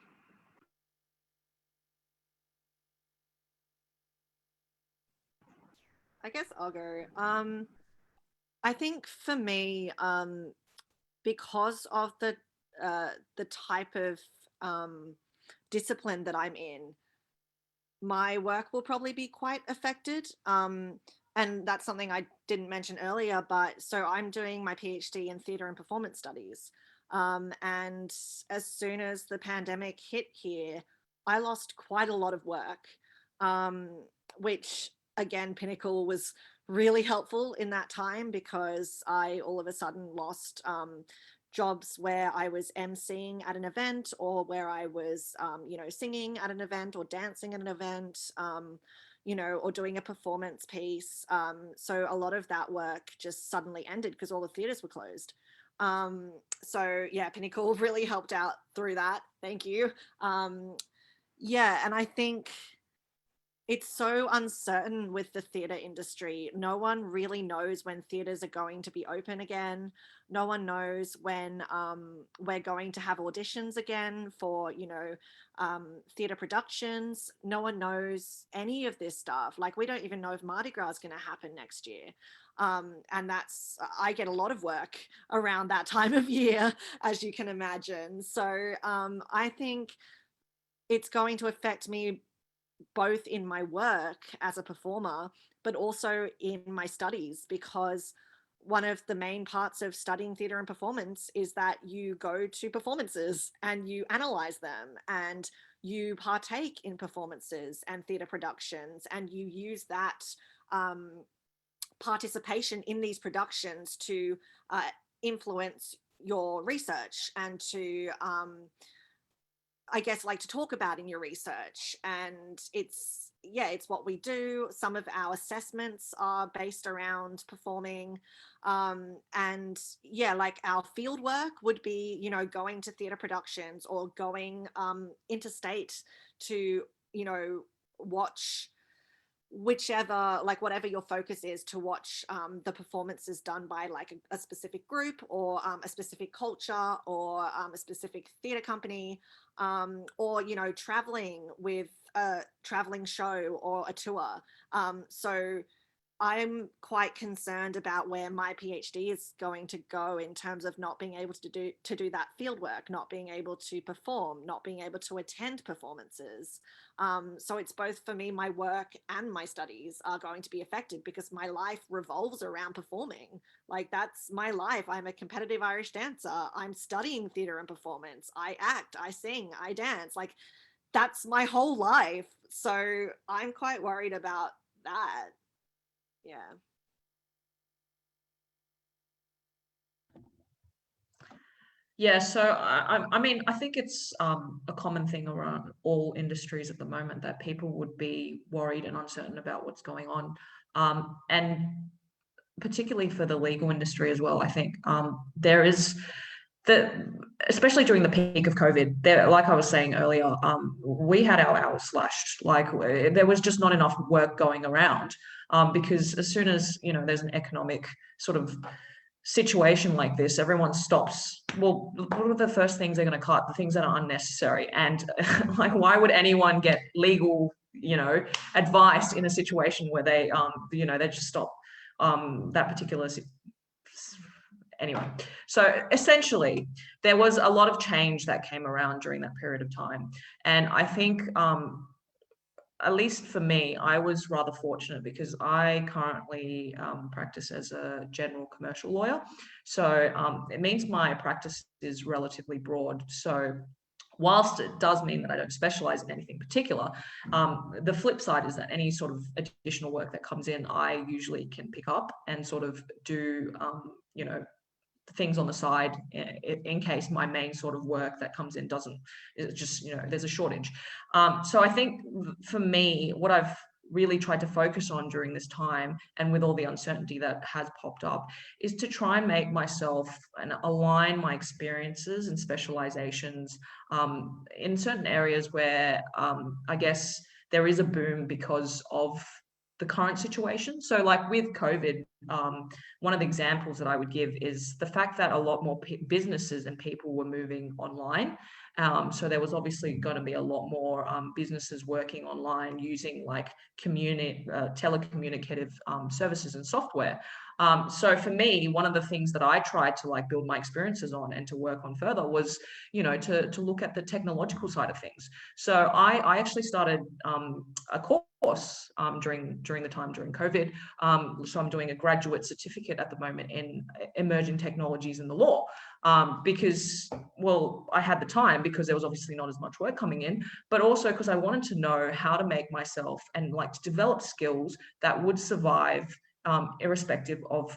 I guess I'll go. I think for me, because of the type of discipline that I'm in, my work will probably be quite affected. And that's something I didn't mention earlier, but so I'm doing my PhD in theatre and performance studies. And as soon as the pandemic hit here, I lost quite a lot of work, which again, Pinnacle was really helpful in that time, because I all of a sudden lost jobs where I was emceeing at an event, or where I was, singing at an event, or dancing at an event, or doing a performance piece. So a lot of that work just suddenly ended because all the theatres were closed. So yeah, Pinnacle really helped out through that. Thank you. Yeah, and I think it's so uncertain with the theatre industry. No one really knows when theatres are going to be open again. No one knows when we're going to have auditions again for, theatre productions. No one knows any of this stuff. Like, we don't even know if Mardi Gras is going to happen next year. And I get a lot of work around that time of year, as you can imagine. So I think it's going to affect me both in my work as a performer, but also in my studies, because one of the main parts of studying theatre and performance is that you go to performances and you analyze them, and you partake in performances and theatre productions, and you use that participation in these productions to influence your research, and to I guess, like, to talk about in your research. And it's what we do. Some of our assessments are based around performing, and yeah, like our field work would be, going to theatre productions, or going interstate to, watch whichever, like whatever your focus is, to watch the performances done by like a specific group or a specific culture or a specific theatre company, or, you know, traveling with a traveling show or a tour. So I'm quite concerned about where my PhD is going to go in terms of not being able to do that field work, not being able to perform, not being able to attend performances. So it's both for me, my work and my studies are going to be affected because my life revolves around performing. Like, that's my life. I'm a competitive Irish dancer. I'm studying theatre and performance. I act, I sing, I dance. Like, that's my whole life. So I'm quite worried about that. Yeah. Yeah, so I mean, I think it's a common thing around all industries at the moment that people would be worried and uncertain about what's going on. And particularly for the legal industry as well, I think there is especially during the peak of COVID, there, like I was saying earlier, we had our hours slashed. Like, there was just not enough work going around, because as soon as, you know, there's an economic sort of situation like this, everyone stops. Well, what are the first things they're going to cut? The things that are unnecessary. And like, why would anyone get legal, you know, advice in a situation where they, you know, they just stop that particular anyway. So essentially, there was a lot of change that came around during that period of time. And I think, at least for me, I was rather fortunate because I currently practice as a general commercial lawyer. So it means my practice is relatively broad. So whilst it does mean that I don't specialize in anything particular, the flip side is that any sort of additional work that comes in, I usually can pick up and sort of do, you know, things on the side in case my main sort of work that comes in doesn't, it's just, you know, there's a shortage. So I think for me, what I've really tried to focus on during this time, and with all the uncertainty that has popped up, is to try and make myself and align my experiences and specializations in certain areas where I guess there is a boom because of the current situation. So like with COVID, one of the examples that I would give is the fact that a lot more businesses and people were moving online. So there was obviously going to be a lot more businesses working online using like telecommunicative services and software. So for me, one of the things that I tried to like build my experiences on and to work on further was, you know, to look at the technological side of things. So I actually started a course during the time during COVID. So I'm doing a graduate certificate at the moment in emerging technologies in the law, because, well, I had the time because there was obviously not as much work coming in, but also because I wanted to know how to make myself and like to develop skills that would survive irrespective of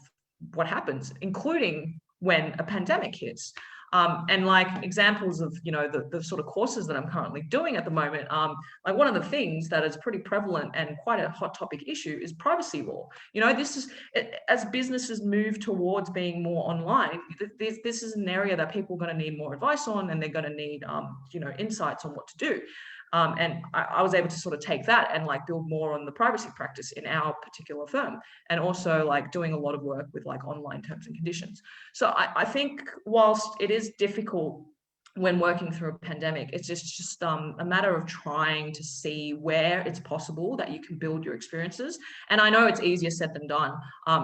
what happens, including when a pandemic hits. And like examples of, you know, the sort of courses that I'm currently doing at the moment, like one of the things that is pretty prevalent and quite a hot topic issue is privacy law. You know, this is, as businesses move towards being more online, this is an area that people are going to need more advice on, and they're going to need, you know, insights on what to do. And I was able to sort of take that and like build more on the privacy practice in our particular firm, and also like doing a lot of work with like online terms and conditions. So I think whilst it is difficult when working through a pandemic, it's just a matter of trying to see where it's possible that you can build your experiences. And I know it's easier said than done.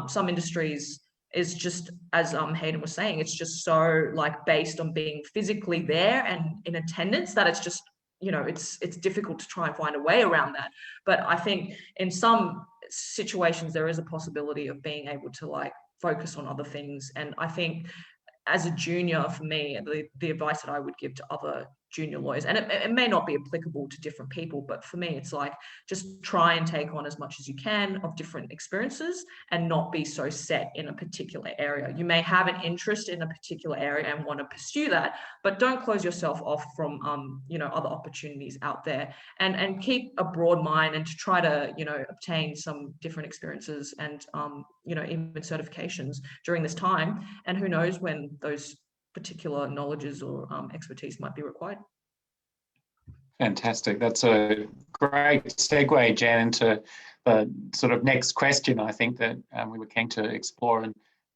Some industries is just, as Hayden was saying, it's just so like based on being physically there and in attendance that it's just, you know, it's difficult to try and find a way around that. But I think in some situations there is a possibility of being able to like focus on other things. And I think as a junior, for me, the advice that I would give to other junior lawyers, and it may not be applicable to different people, but for me, it's like, just try and take on as much as you can of different experiences and not be so set in a particular area. You may have an interest in a particular area and want to pursue that, but don't close yourself off from, you know, other opportunities out there, and keep a broad mind, and to try to, you know, obtain some different experiences and, you know, even certifications during this time. And who knows when those particular knowledges or expertise might be required. Fantastic. That's a great segue, Jen, into the sort of next question I think that we were keen to explore, and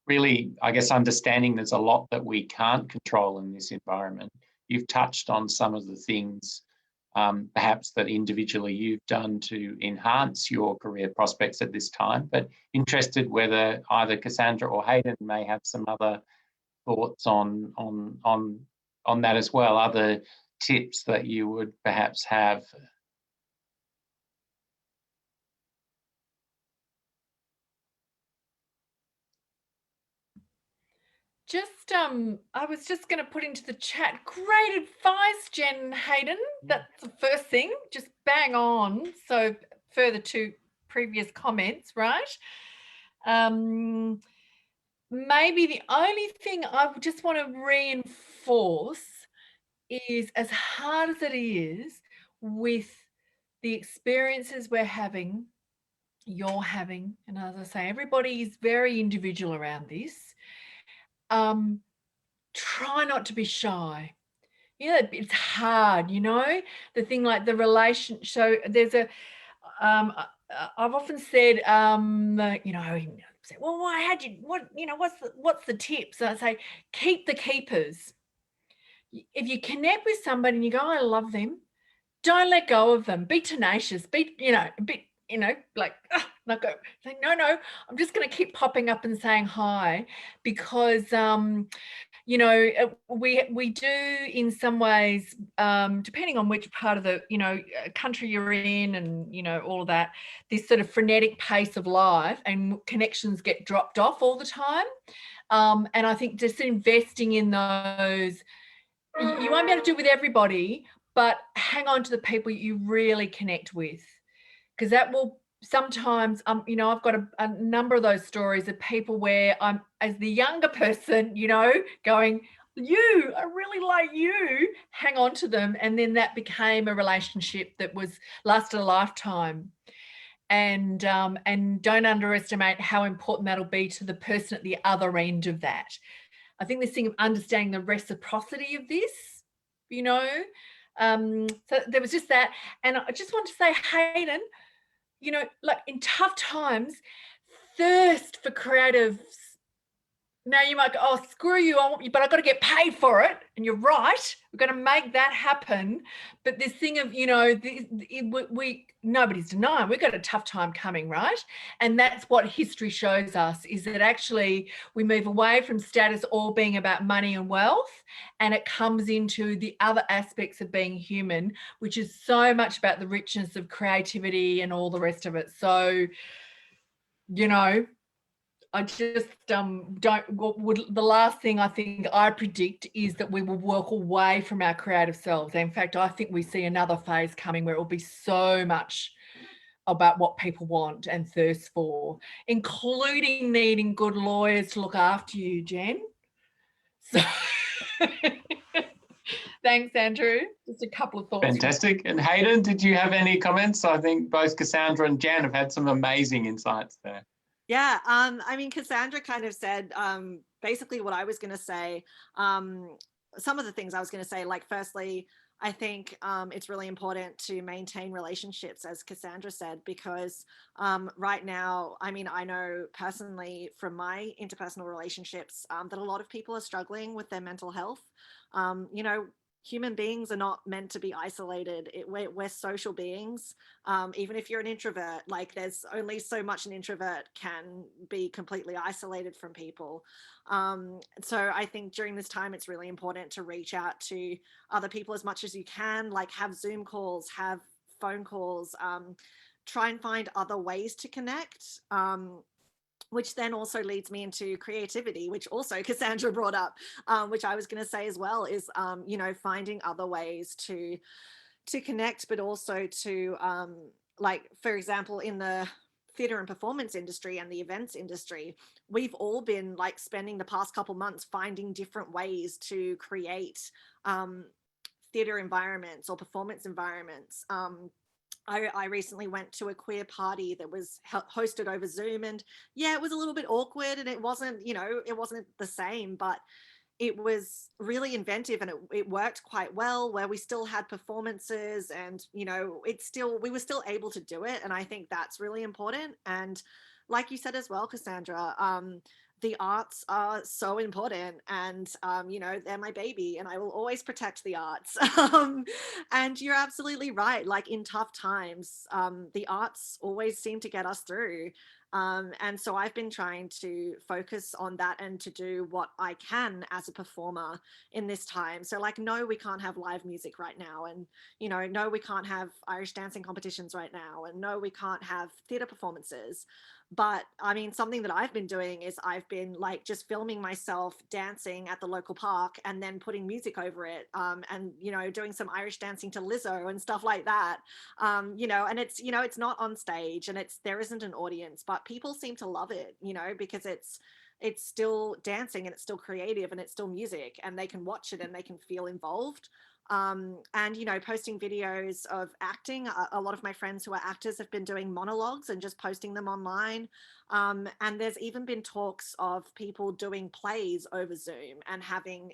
really, I guess, understanding there's a lot that we can't control in this environment. You've touched on some of the things perhaps that individually you've done to enhance your career prospects at this time, but interested whether either Cassandra or Hayden may have some other thoughts on that as well, other tips that you would perhaps have. Just I was just going to put into the chat, great advice, Jen and Hayden. That's the first thing, just bang on. So further to previous comments, right? Maybe the only thing I just want to reinforce is, as hard as it is with the experiences we're having, you're having, and as I say, everybody is very individual around this. Try not to be shy. It's hard, the thing like the relation. So there's a, I've often said, say, well, why what's the tips? And I say, keep the keepers. If you connect with somebody and you go, I love them, don't let go of them. Be tenacious. Be, a bit, like, not go. Say, no, I'm just going to keep popping up and saying hi, because, we do in some ways, depending on which part of the, country you're in and, all of that, this sort of frenetic pace of life, and connections get dropped off all the time. And I think just investing in those, you won't be able to do it with everybody, but hang on to the people you really connect with, because that will sometimes, I've got a number of those stories of people where I'm, as the younger person, going, I really like you, hang on to them. And then that became a relationship that lasted a lifetime. And don't underestimate how important that'll be to the person at the other end of that. I think this thing of understanding the reciprocity of this, so there was just that. And I just want to say, Hayden, like in tough times, thirst for creatives. Now you might go, oh, screw you, but I've got to get paid for it. And you're right, we're going to make that happen. But this thing of, nobody's denying we've got a tough time coming, right? And that's what history shows us, is that actually we move away from status all being about money and wealth, and it comes into the other aspects of being human, which is so much about the richness of creativity and all the rest of it. So, I just the last thing I think I predict is that we will walk away from our creative selves. In fact, I think we see another phase coming where it will be so much about what people want and thirst for, including needing good lawyers to look after you, Jen. So thanks, Andrew. Just a couple of thoughts. Fantastic. And Hayden, did you have any comments? I think both Cassandra and Jan have had some amazing insights there. Yeah, Cassandra kind of said basically what I was going to say. Some of the things I was going to say, like, firstly, I think it's really important to maintain relationships, as Cassandra said, because right now, I know personally from my interpersonal relationships that a lot of people are struggling with their mental health. Human beings are not meant to be isolated. We're social beings. Even if you're an introvert, like, there's only so much an introvert can be completely isolated from people. So I think during this time, it's really important to reach out to other people as much as you can, like have Zoom calls, have phone calls, try and find other ways to connect. Which then also leads me into creativity, which also Cassandra brought up, which I was going to say as well, is, finding other ways to connect, but also to, like, for example, in the theatre and performance industry and the events industry, we've all been like spending the past couple months finding different ways to create theatre environments or performance environments. I recently went to a queer party that was hosted over Zoom, and yeah, it was a little bit awkward, and it wasn't the same, but it was really inventive, and it worked quite well, where we still had performances, and we were still able to do it. And I think that's really important. And like you said as well, Cassandra, the arts are so important, and they're my baby, and I will always protect the arts. And you're absolutely right, like in tough times, the arts always seem to get us through. And so I've been trying to focus on that and to do what I can as a performer in this time. So like, no, we can't have live music right now. And, no, we can't have Irish dancing competitions right now. And no, we can't have theatre performances. But I mean, something that I've been doing is I've been like just filming myself dancing at the local park and then putting music over it, and doing some Irish dancing to Lizzo and stuff like that. And it's not on stage, and there isn't an audience, but people seem to love it, because it's still dancing, and it's still creative, and it's still music, and they can watch it and they can feel involved. And posting videos of acting. A lot of my friends who are actors have been doing monologues and just posting them online. And there's even been talks of people doing plays over Zoom and having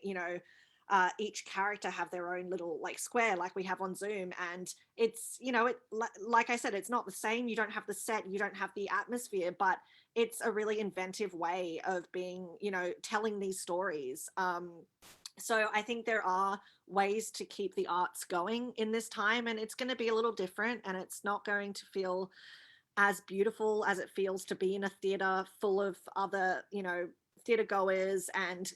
each character have their own little like square like we have on Zoom. And it's like I said, it's not the same. You don't have the set, you don't have the atmosphere, but it's a really inventive way of being telling these stories. So I think there are ways to keep the arts going in this time, and it's going to be a little different, and it's not going to feel as beautiful as it feels to be in a theater full of other theater goers and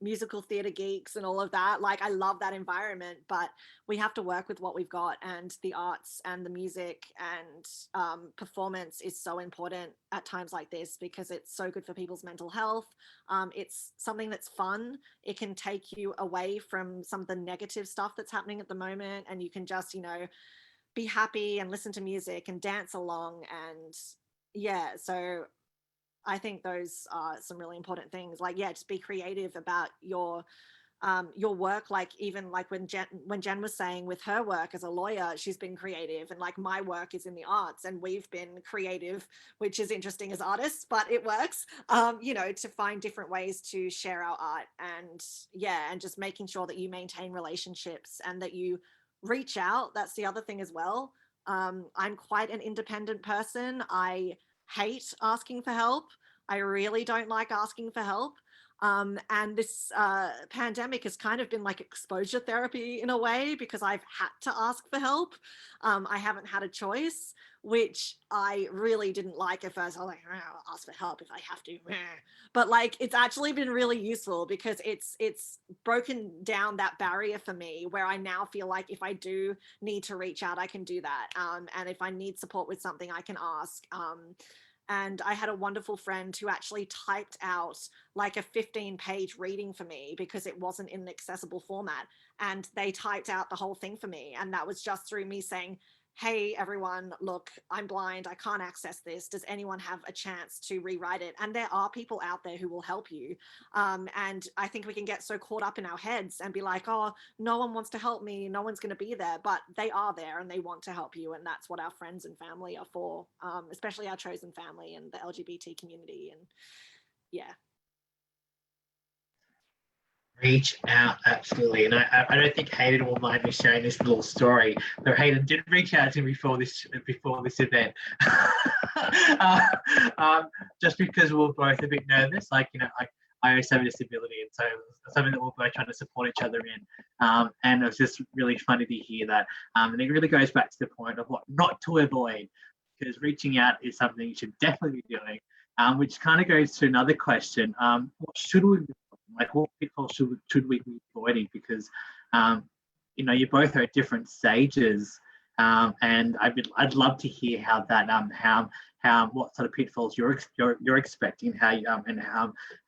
musical theater geeks and all of that. Like, I love that environment, but we have to work with what we've got, and the arts and the music and performance is so important at times like this, because it's so good for people's mental health. It's something that's fun. It can take you away from some of the negative stuff that's happening at the moment, and you can just be happy and listen to music and dance along. And yeah, so I think those are some really important things. Like, yeah, just be creative about your work. Like, even like when Jen was saying with her work as a lawyer, she's been creative, and like my work is in the arts, and we've been creative, which is interesting as artists, but it works. To find different ways to share our art, and yeah, and just making sure that you maintain relationships and that you reach out. That's the other thing as well. I'm quite an independent person. I hate asking for help. I really don't like asking for help. And this pandemic has kind of been like exposure therapy in a way, because I've had to ask for help. I haven't had a choice, which I really didn't like at first. I was like, I'll ask for help if I have to. But like, it's actually been really useful, because it's broken down that barrier for me, where I now feel like if I do need to reach out, I can do that. And if I need support with something, I can ask. And I had a wonderful friend who actually typed out like a 15-page reading for me, because it wasn't in an accessible format. And they typed out the whole thing for me. And that was just through me saying, hey, everyone, look, I'm blind. I can't access this. Does anyone have a chance to rewrite it? And there are people out there who will help you. And I think we can get so caught up in our heads and be like, oh, no one wants to help me. No one's going to be there. But they are there, and they want to help you. And that's what our friends and family are for, especially our chosen family and the LGBT community. And yeah. Reach out, absolutely. And I don't think Hayden will mind me sharing this little story, but Hayden did reach out to me before this event. Just because we were both a bit nervous. Like, I also have a disability, and so it's something that we're both trying to support each other in. And it was just really funny to hear that. And it really goes back to the point of what not to avoid, because reaching out is something you should definitely be doing. Which kind of goes to another question. What should we be doing? Like, what pitfalls should we be avoiding? Because you both are at different stages, and I'd love to hear how that how what sort of pitfalls you're expecting, how you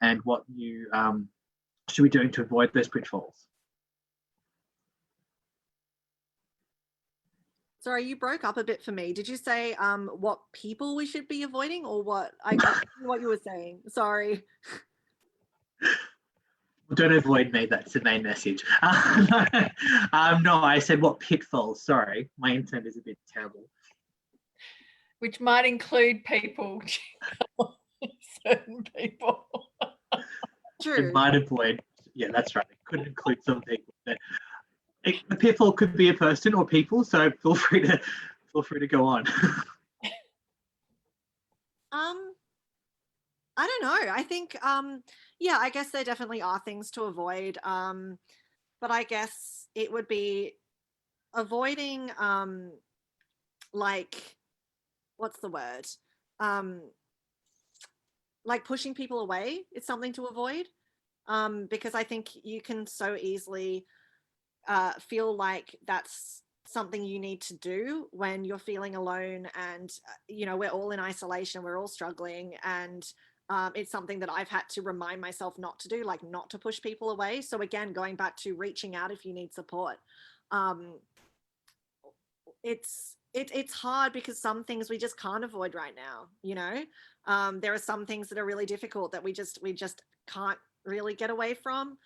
and what you should be doing to avoid those pitfalls. Sorry, you broke up a bit for me. Did you say what people we should be avoiding, or what? I don't know what you were saying. Sorry. Don't avoid me. That's the main message. No, I said what pitfalls. Sorry, my internet is a bit terrible. Which might include people, certain people. True. might avoid. Yeah, that's right. It could include some people. But the pitfall could be a person or people. So feel free to go on. I don't know. I think, yeah, I guess there definitely are things to avoid. But I guess it would be avoiding, like, what's the word? Like pushing people away is something to avoid. Because I think you can so easily feel like that's something you need to do when you're feeling alone, and you know, we're all in isolation, we're all struggling, and it's something that I've had to remind myself not to do, like not to push people away. So again, going back to reaching out if you need support. It's hard because some things we just can't avoid right now, you know. There are some things that are really difficult that we just can't really get away from.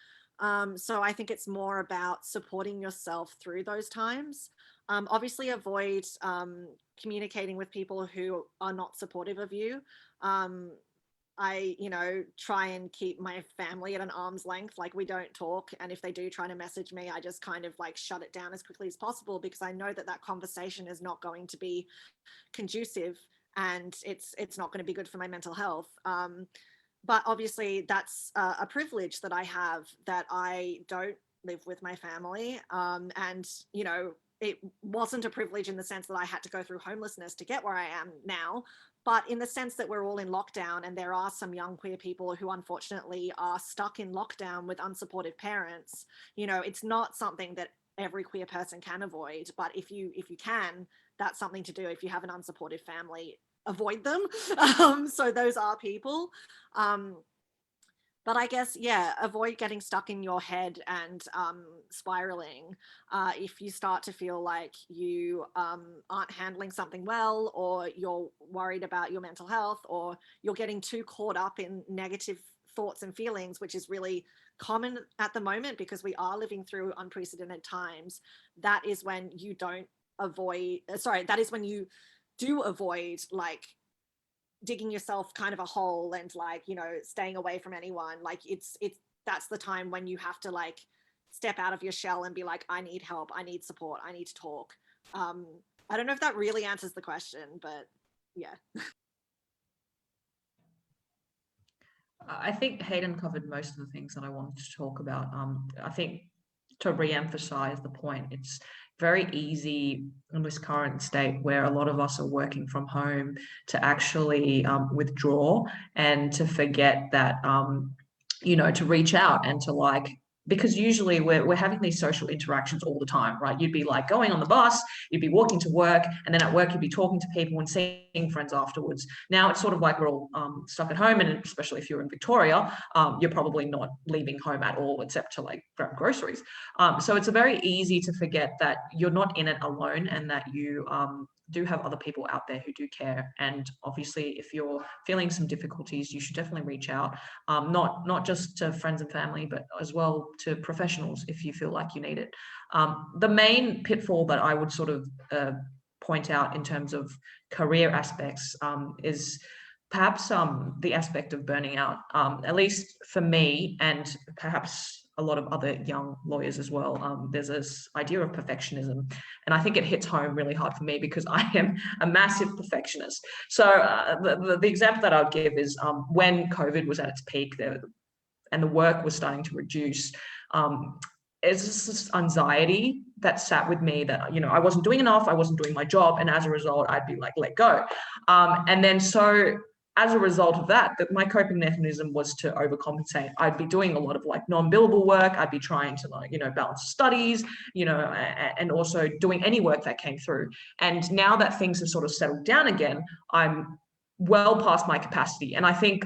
So I think it's more about supporting yourself through those times. Obviously avoid communicating with people who are not supportive of you. I, you know, try and keep my family at an arm's length. Like, we don't talk. And if they do try to message me, I just kind of like shut it down as quickly as possible, because I know that that conversation is not going to be conducive, and it's not going to be good for my mental health. But obviously that's a privilege that I have, that I don't live with my family. And, you know, it wasn't a privilege in the sense that I had to go through homelessness to get where I am now, but in the sense that we're all in lockdown, and there are some young queer people who unfortunately are stuck in lockdown with unsupportive parents. You know, it's not something that every queer person can avoid, but if you can, that's something to do. If you have an unsupportive family, avoid them. So those are people. But I guess, yeah, avoid getting stuck in your head and spiraling. If you start to feel like you aren't handling something well, or you're worried about your mental health, or you're getting too caught up in negative thoughts and feelings, which is really common at the moment because we are living through unprecedented times, that is when you don't avoid, that is when you do avoid, like, digging yourself kind of a hole and, like, you know, staying away from anyone. Like, that's the time when you have to, like, step out of your shell and be like, I need help, I need support, I need to talk. I don't know if that really answers the question, but yeah. I think Hayden covered most of the things that I wanted to talk about. I think to re-emphasize the point, it's very easy in this current state where a lot of us are working from home to actually withdraw and to forget that, you know, to reach out and to, like, because usually we're having these social interactions all the time, right? You'd be like going on the bus, you'd be walking to work, and then at work you'd be talking to people and seeing friends afterwards. Now it's sort of like we're all stuck at home, and especially if you're in Victoria, you're probably not leaving home at all except to, like, grab groceries. So it's very easy to forget that you're not in it alone, and that you do have other people out there who do care. And obviously, if you're feeling some difficulties, you should definitely reach out, not just to friends and family, but as well to professionals if you feel like you need it. The main pitfall that I would sort of point out in terms of career aspects is perhaps the aspect of burning out, at least for me, and perhaps a lot of other young lawyers as well. There's this idea of perfectionism, and I think it hits home really hard for me because I am a massive perfectionist. So the example that I would give is when COVID was at its peak and the work was starting to reduce, it's just this anxiety that sat with me that, you know, I wasn't doing enough, I wasn't doing my job, and as a result, I'd be like, let go. And then so as a result of that, my coping mechanism was to overcompensate. I'd be doing a lot of, like, non-billable work. I'd be trying to, like, you know, balance studies, you know, and also doing any work that came through. And now that things have sort of settled down again, I'm well past my capacity. And I think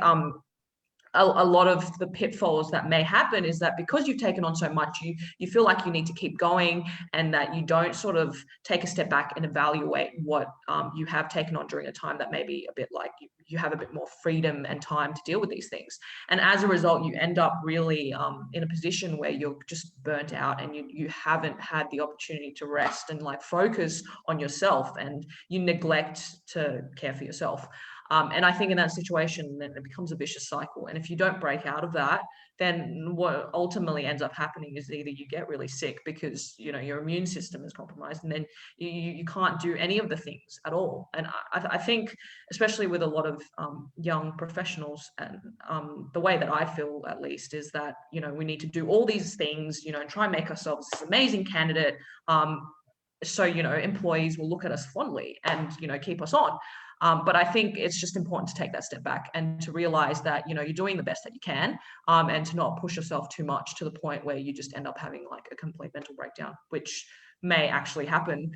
a lot of the pitfalls that may happen is that because you've taken on so much, you feel like you need to keep going, and that you don't sort of take a step back and evaluate what you have taken on during a time that may be a bit like you have a bit more freedom and time to deal with these things. And as a result, you end up really in a position where you're just burnt out, and you haven't had the opportunity to rest and, like, focus on yourself, and you neglect to care for yourself. And I think in that situation, then it becomes a vicious cycle. And if you don't break out of that, then what ultimately ends up happening is either you get really sick because, you know, your immune system is compromised, and then you can't do any of the things at all. And I think, especially with a lot of young professionals, and the way that I feel, at least, is that, you know, we need to do all these things, you know, and try and make ourselves this amazing candidate, so, you know, employees will look at us fondly and, you know, keep us on. But I think it's just important to take that step back and to realize that, you know, you're doing the best that you can, and to not push yourself too much to the point where you just end up having like a complete mental breakdown, which may actually happen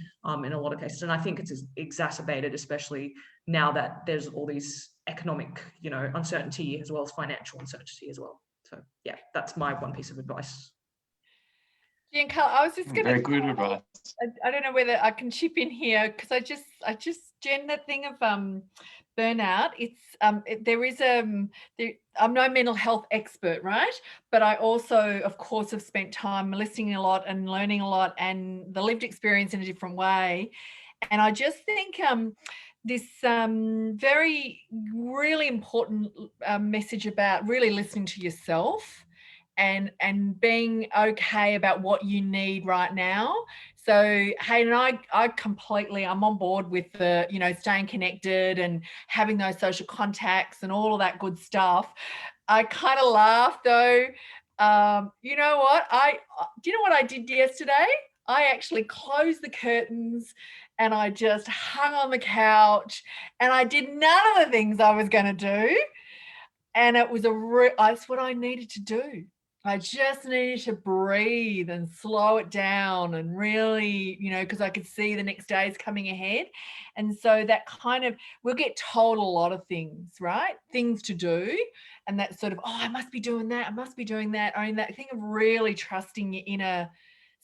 in a lot of cases. And I think it's exacerbated, especially now that there's all these economic, you know, uncertainty as well as financial uncertainty as well. So yeah, that's my one piece of advice. Giancarlo, I was just going Very to. good advice. I don't know whether I can chip in here, because I just Jen, that thing of burnout. It's there is I'm no mental health expert, right? But I also, of course, have spent time listening a lot and learning a lot, and the lived experience in a different way. And I just think this very really important message about really listening to yourself and being okay about what you need right now. So Hayden, I'm on board with the, you know, staying connected and having those social contacts and all of that good stuff. I kind of laugh though. You know what? Do you know what I did yesterday? I actually closed the curtains and I just hung on the couch and I did none of the things I was going to do. And it was that's what I needed to do. I just needed to breathe and slow it down and really, you know, because I could see the next day is coming ahead. And so that kind of, we'll get told a lot of things, right? Things to do. And that sort of, oh, I must be doing that. I must be doing that. I mean, that thing of really trusting your inner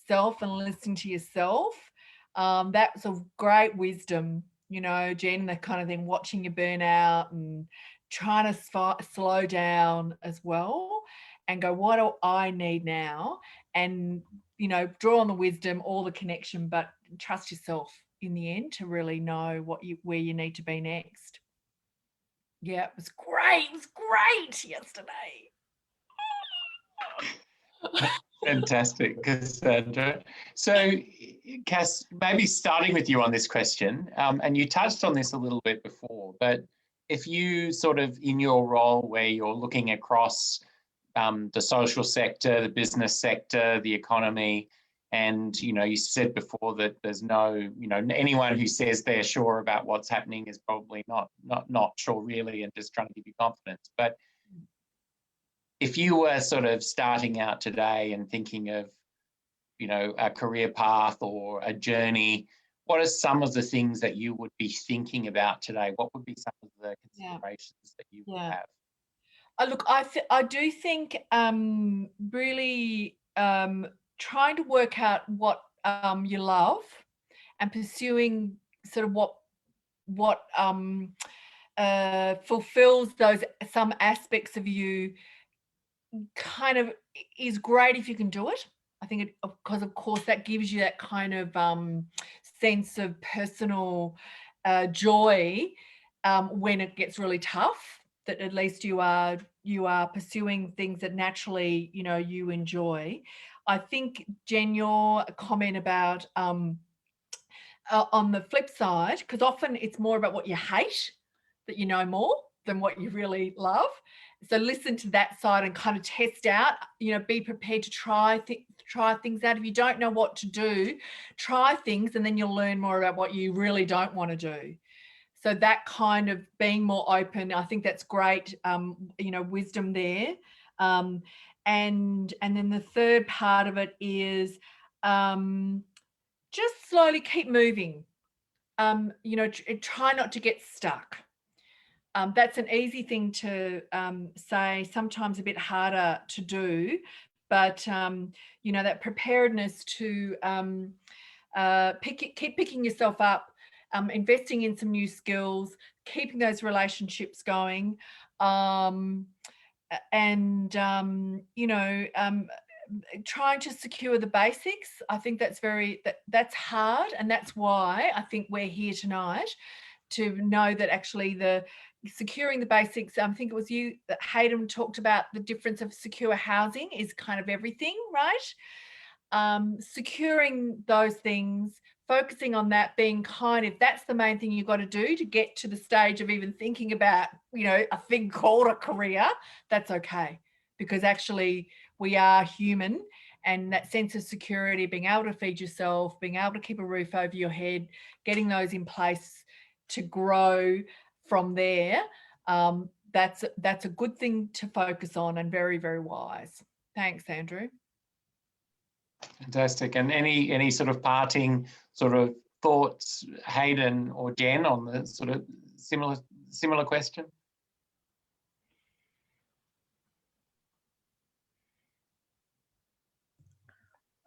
self and listening to yourself. That's a great wisdom, you know, Jen, that kind of thing, watching you burn out and trying to slow down as well and go, what do I need now? And, you know, draw on the wisdom, all the connection, but trust yourself in the end to really know where you need to be next. Yeah, it was great. It was great yesterday. Fantastic, Cassandra. So, Cass, maybe starting with you on this question, and you touched on this a little bit before, but if you sort of, in your role where you're looking across the social sector, the business sector, the economy, and, you know, you said before that there's no, you know, anyone who says they're sure about what's happening is probably not sure really and just trying to give you confidence. But if you were sort of starting out today and thinking of, you know, a career path or a journey, what are some of the things that you would be thinking about today? What would be some of the considerations that you would have? Look, I do think really trying to work out what you love and pursuing sort of what fulfills some aspects of you kind of is great if you can do it. I think because of course that gives you that kind of sense of personal joy when it gets really tough, that at least you are pursuing things that naturally, you know, you enjoy. I think, Jen, your comment about on the flip side, because often it's more about what you hate that you know more than what you really love. So listen to that side and kind of test out, you know, be prepared to try things out. If you don't know what to do, try things and then you'll learn more about what you really don't want to do. So that kind of being more open, I think that's great, you know, wisdom there. And then the third part of it is just slowly keep moving. You know, try not to get stuck. That's an easy thing to say, sometimes a bit harder to do, but you know, that preparedness to keep picking yourself up, investing in some new skills, keeping those relationships going, and you know, trying to secure the basics. I think that's hard, and that's why I think we're here tonight, to know that actually the securing the basics. I think it was you that Hayden talked about the difference of secure housing is kind of everything, right? Securing those things, focusing on that, being kind, if that's the main thing you've got to do to get to the stage of even thinking about, you know, a thing called a career, that's okay. Because actually we are human, and that sense of security, being able to feed yourself, being able to keep a roof over your head, getting those in place to grow from there, that's a good thing to focus on, and very, very wise. Thanks, Andrew. Fantastic. And any sort of parting sort of thoughts, Hayden or Jen, on the sort of similar question?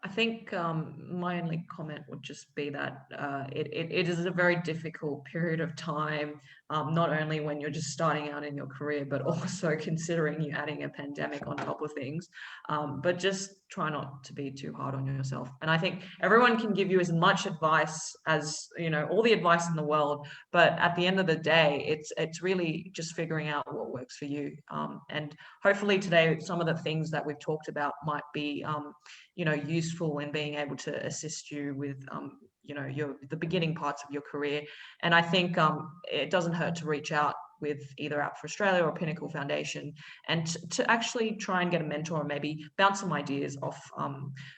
I think my only comment would just be that it is a very difficult period of time, not only when you're just starting out in your career, but also considering you adding a pandemic on top of things. But just try not to be too hard on yourself. And I think everyone can give you as much advice as, you know, all the advice in the world, but at the end of the day, it's really just figuring out what works for you. And hopefully today, some of the things that we've talked about might be you know, useful in being able to assist you with, you know, the beginning parts of your career. And I think it doesn't hurt to reach out with either Out for Australia or Pinnacle Foundation, and to actually try and get a mentor, or maybe bounce some ideas off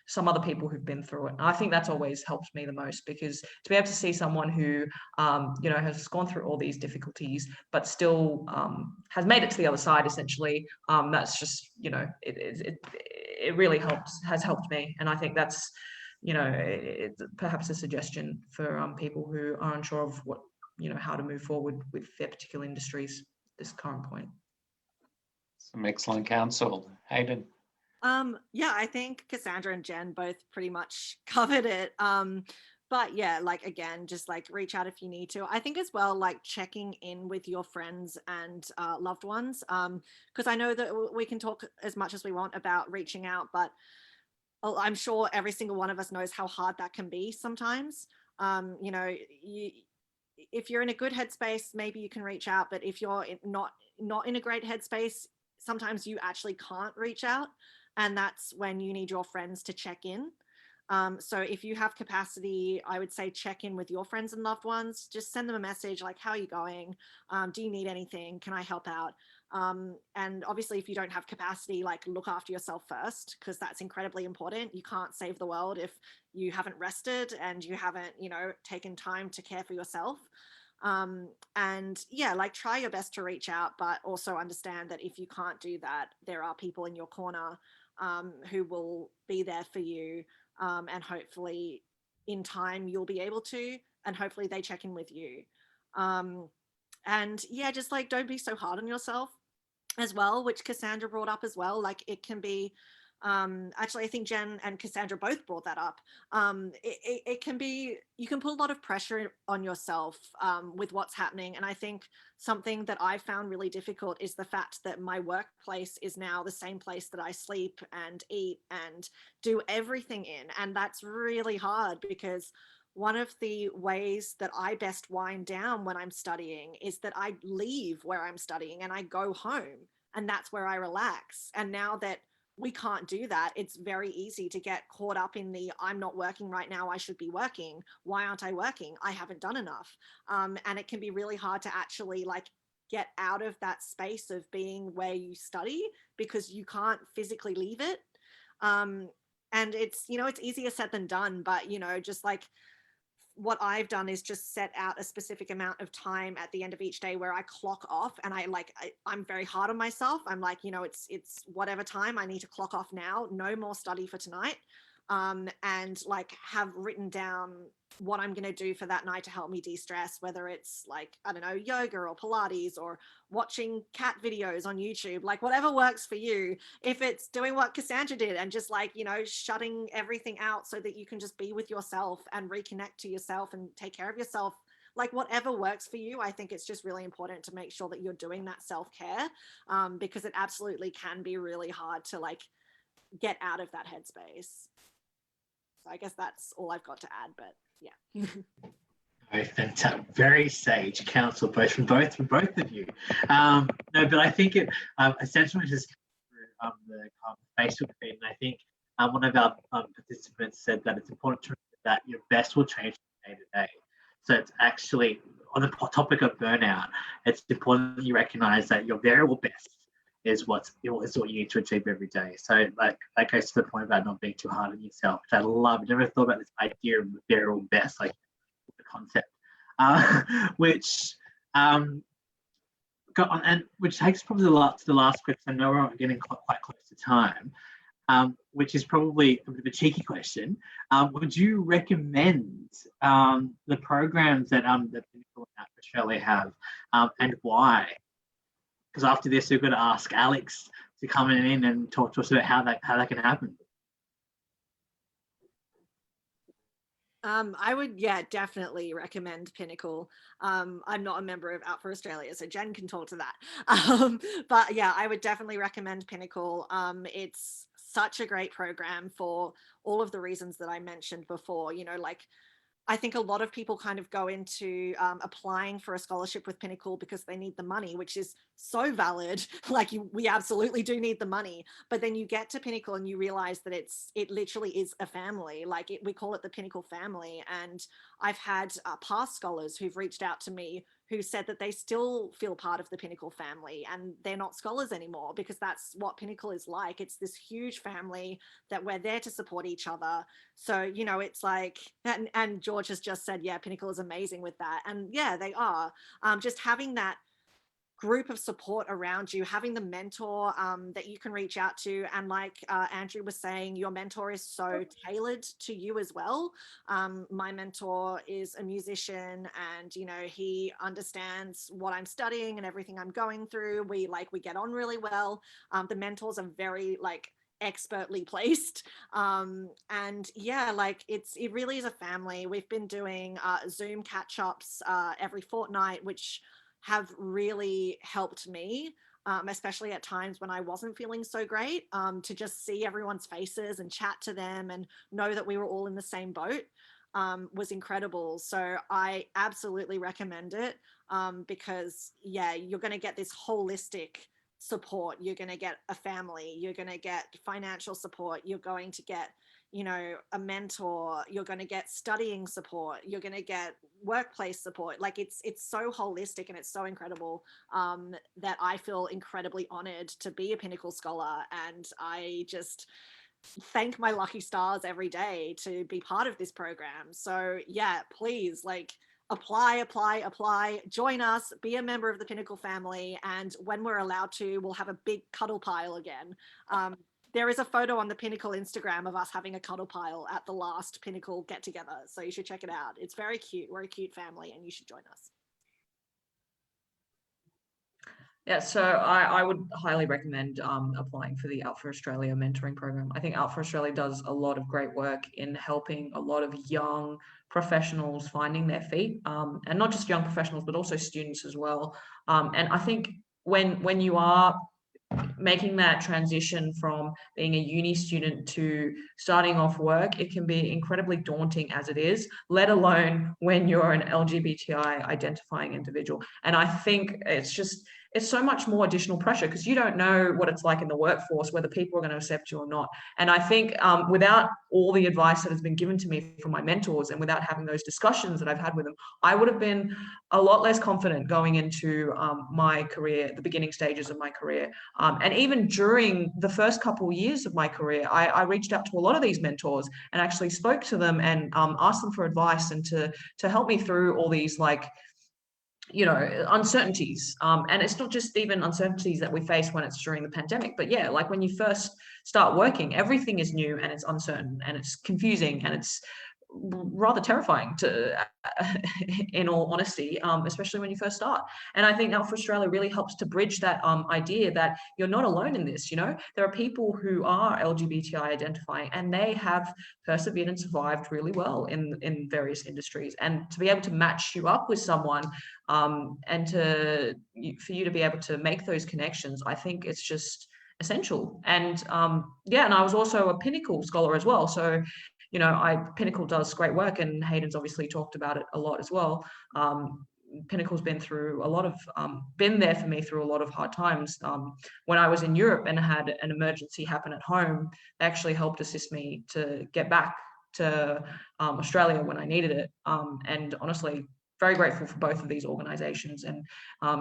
some other people who've been through it. And I think that's always helped me the most, because to be able to see someone who, you know, has gone through all these difficulties, but still has made it to the other side, essentially, that's just, you know, it really has helped me. And I think that's, you know, perhaps a suggestion for people who are unsure of what, you know, how to move forward with their particular industries at this current point. Some excellent counsel. Hayden? Yeah, I think Cassandra and Jen both pretty much covered it. But yeah, like, again, just like reach out if you need to. I think as well, like checking in with your friends and loved ones, because I know that we can talk as much as we want about reaching out, but I'm sure every single one of us knows how hard that can be sometimes. You know, if you're in a good headspace, maybe you can reach out, but if you're not in a great headspace, sometimes you actually can't reach out, and that's when you need your friends to check in. So if you have capacity, I would say check in with your friends and loved ones. Just send them a message like, how are you going? Do you need anything? Can I help out? And obviously, if you don't have capacity, like, look after yourself first, because that's incredibly important. You can't save the world if you haven't rested and you haven't, you know, taken time to care for yourself. And yeah, like, try your best to reach out, but also understand that if you can't do that, there are people in your corner who will be there for you. And hopefully in time you'll be able to, and hopefully they check in with you. And yeah, just like, don't be so hard on yourself as well, which Cassandra brought up as well. Like, it can be, actually, I think Jen and Cassandra both brought that up. It can be, you can put a lot of pressure on yourself with what's happening. And I think something that I found really difficult is the fact that my workplace is now the same place that I sleep and eat and do everything in. And that's really hard, because one of the ways that I best wind down when I'm studying is that I leave where I'm studying and I go home, and that's where I relax. And now that we can't do that, it's very easy to get caught up in the, I'm not working right now, I should be working. Why aren't I working? I haven't done enough. And it can be really hard to actually like get out of that space of being where you study, because you can't physically leave it. And it's, you know, it's easier said than done, but, you know, just like, what I've done is just set out a specific amount of time at the end of each day where I clock off, and I'm very hard on myself. I'm like, you know, it's whatever time I need to clock off now, no more study for tonight. And like, have written down what I'm going to do for that night to help me de-stress, whether it's like, I don't know, yoga or Pilates or watching cat videos on YouTube, like whatever works for you. If it's doing what Cassandra did and just like, you know, shutting everything out so that you can just be with yourself and reconnect to yourself and take care of yourself, like whatever works for you. I think it's just really important to make sure that you're doing that self-care, because it absolutely can be really hard to like get out of that headspace. So I guess that's all I've got to add, but yeah. Very fantastic, very sage counsel, from both of you. No, but I think it essentially just the Facebook feed, and I think one of our participants said that it's important to remember that your best will change from day to day. So it's actually on the topic of burnout. It's important that you recognize that your variable best is what you need to achieve every day. So like goes to the point about not being too hard on yourself, which I love. I never thought about this idea of the variable best, like the concept, which got on, and which takes probably to the last question. I know we're getting quite close to time, which is probably a bit of a cheeky question. Would you recommend the programs that Pinnacle and Australia have, and why? Because after this, we're going to ask Alex to come in and talk to us about how that can happen. I would, definitely recommend Pinnacle. I'm not a member of Out for Australia, so Jen can talk to that. But yeah, I would definitely recommend Pinnacle. It's such a great program for all of the reasons that I mentioned before. You know, like, I think a lot of people kind of go into applying for a scholarship with Pinnacle because they need the money, which is so valid. Like, we absolutely do need the money. But then you get to Pinnacle and you realize that it literally is a family. Like, we call it the Pinnacle family. And I've had past scholars who've reached out to me who said that they still feel part of the Pinnacle family and they're not scholars anymore, because that's what Pinnacle is like. It's this huge family that we're there to support each other. So, you know, it's like, and George has just said, yeah, Pinnacle is amazing with that. And yeah, they are. Just having that group of support around you, having the mentor that you can reach out to. And like Andrew was saying, your mentor is so tailored to you as well. My mentor is a musician, and, you know, he understands what I'm studying and everything I'm going through. We get on really well. The mentors are very expertly placed, and yeah, like it really is a family. We've been doing Zoom catch-ups every fortnight, which have really helped me, especially at times when I wasn't feeling so great, to just see everyone's faces and chat to them and know that we were all in the same boat was incredible. So I absolutely recommend it, because yeah, you're going to get this holistic support. You're going to get a family, you're going to get financial support, you're going to get, you know, a mentor, you're going to get studying support, you're going to get workplace support. Like, it's so holistic and it's so incredible, that I feel incredibly honored to be a Pinnacle scholar, and I just thank my lucky stars every day to be part of this program. So yeah, please, apply, join us, be a member of the Pinnacle family, and when we're allowed to, we'll have a big cuddle pile again. There is a photo on the Pinnacle Instagram of us having a cuddle pile at the last Pinnacle get together, so you should check it out. It's very cute. We're a cute family and you should join us. Yeah, so I would highly recommend applying for the Out for Australia mentoring program. I think Out for Australia does a lot of great work in helping a lot of young professionals finding their feet, and not just young professionals, but also students as well. And I think when you are making that transition from being a uni student to starting off work, it can be incredibly daunting as it is, let alone when you're an LGBTI identifying individual. And I think it's so much more additional pressure, because you don't know what it's like in the workforce, whether people are going to accept you or not. And I think without all the advice that has been given to me from my mentors, and without having those discussions that I've had with them, I would have been a lot less confident going into my career, the beginning stages of my career. And even during the first couple of years of my career, I reached out to a lot of these mentors and actually spoke to them and asked them for advice and to help me through all these uncertainties. And it's not just even uncertainties that we face when it's during the pandemic, but yeah, like when you first start working, everything is new and it's uncertain and it's confusing and it's rather terrifying in all honesty, especially when you first start. And I think Out for Australia really helps to bridge that idea that you're not alone in this. You know, there are people who are LGBTI identifying and they have persevered and survived really well in various industries. And to be able to match you up with someone, and for you to be able to make those connections, I think it's just essential. And and I was also a Pinnacle scholar as well. So you know, Pinnacle does great work, and Hayden's obviously talked about it a lot as well. Pinnacle's been through a lot of, been there for me through a lot of hard times. When I was in Europe and had an emergency happen at home, they actually helped assist me to get back to Australia when I needed it. And honestly, very grateful for both of these organizations, and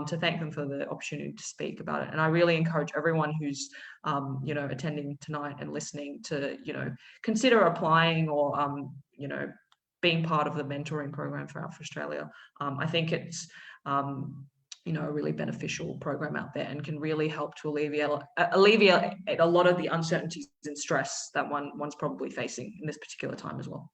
to thank them for the opportunity to speak about it. And I really encourage everyone who's, you know, attending tonight and listening to, you know, consider applying or, you know, being part of the mentoring program for Out for Australia. I think it's, you know, a really beneficial program out there, and can really help to alleviate a lot of the uncertainties and stress that one's probably facing in this particular time as well.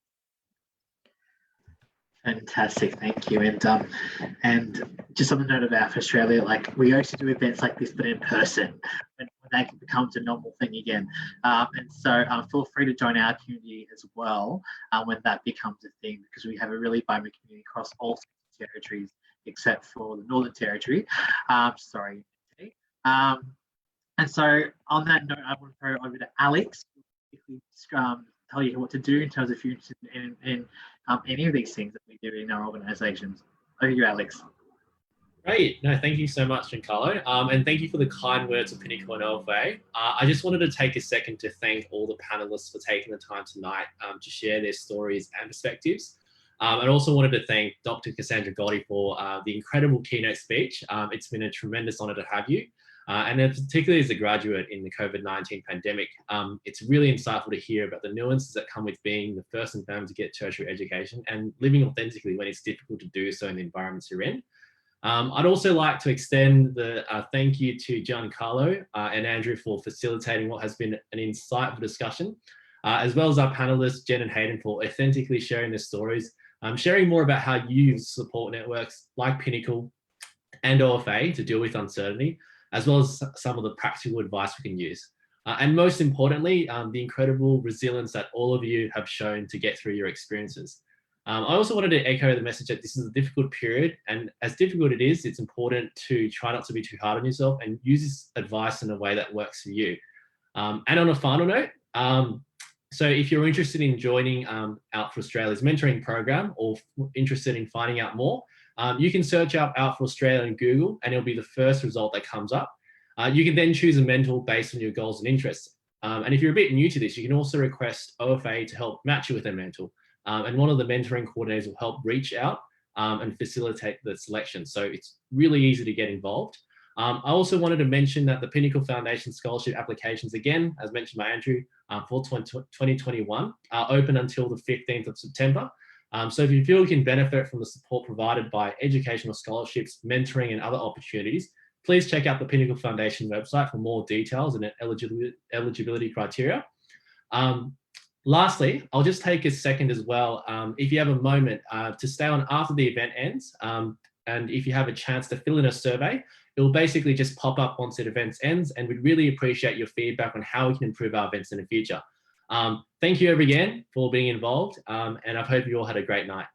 Fantastic, thank you. And just on the note of Out for Australia, like, we used to do events like this, but in person, when that becomes a normal thing again. And so feel free to join our community as well when that becomes a thing, because we have a really vibrant community across all territories except for the Northern Territory. Sorry. And so on that note, I want to throw over to Alex. Tell you what to do in terms of if you're interested in any of these things that we do in our organisations. Over to you, Alex. Great. No, thank you so much, Giancarlo. And thank you for the kind words of Pinnacle and OFA. I just wanted to take a second to thank all the panelists for taking the time tonight to share their stories and perspectives. And also wanted to thank Dr. Cassandra Gotti for the incredible keynote speech. It's been a tremendous honour to have you. And then particularly as a graduate in the COVID-19 pandemic, it's really insightful to hear about the nuances that come with being the first in family to get tertiary education and living authentically when it's difficult to do so in the environments you're in. I'd also like to extend the thank you to Giancarlo and Andrew for facilitating what has been an insightful discussion, as well as our panelists, Jen and Hayden, for authentically sharing their stories, sharing more about how you use support networks like Pinnacle and OFA to deal with uncertainty, as well as some of the practical advice we can use. And most importantly, the incredible resilience that all of you have shown to get through your experiences. I also wanted to echo the message that this is a difficult period, and as difficult it is, it's important to try not to be too hard on yourself and use this advice in a way that works for you. And on a final note, so if you're interested in joining Out for Australia's mentoring program, or interested in finding out more, you can search up Out for Australia in Google, and it'll be the first result that comes up. You can then choose a mentor based on your goals and interests. And if you're a bit new to this, you can also request OFA to help match you with a mentor. And one of the mentoring coordinators will help reach out and facilitate the selection. So it's really easy to get involved. I also wanted to mention that the Pinnacle Foundation scholarship applications, again, as mentioned by Andrew, for 2021 are open until the 15th of September. So if you feel you can benefit from the support provided by educational scholarships, mentoring and other opportunities, please check out the Pinnacle Foundation website for more details and eligibility criteria. Lastly, I'll just take a second as well, if you have a moment, to stay on after the event ends, and if you have a chance to fill in a survey, it will basically just pop up once the event ends, and we'd really appreciate your feedback on how we can improve our events in the future. Thank you again for being involved, and I hope you all had a great night.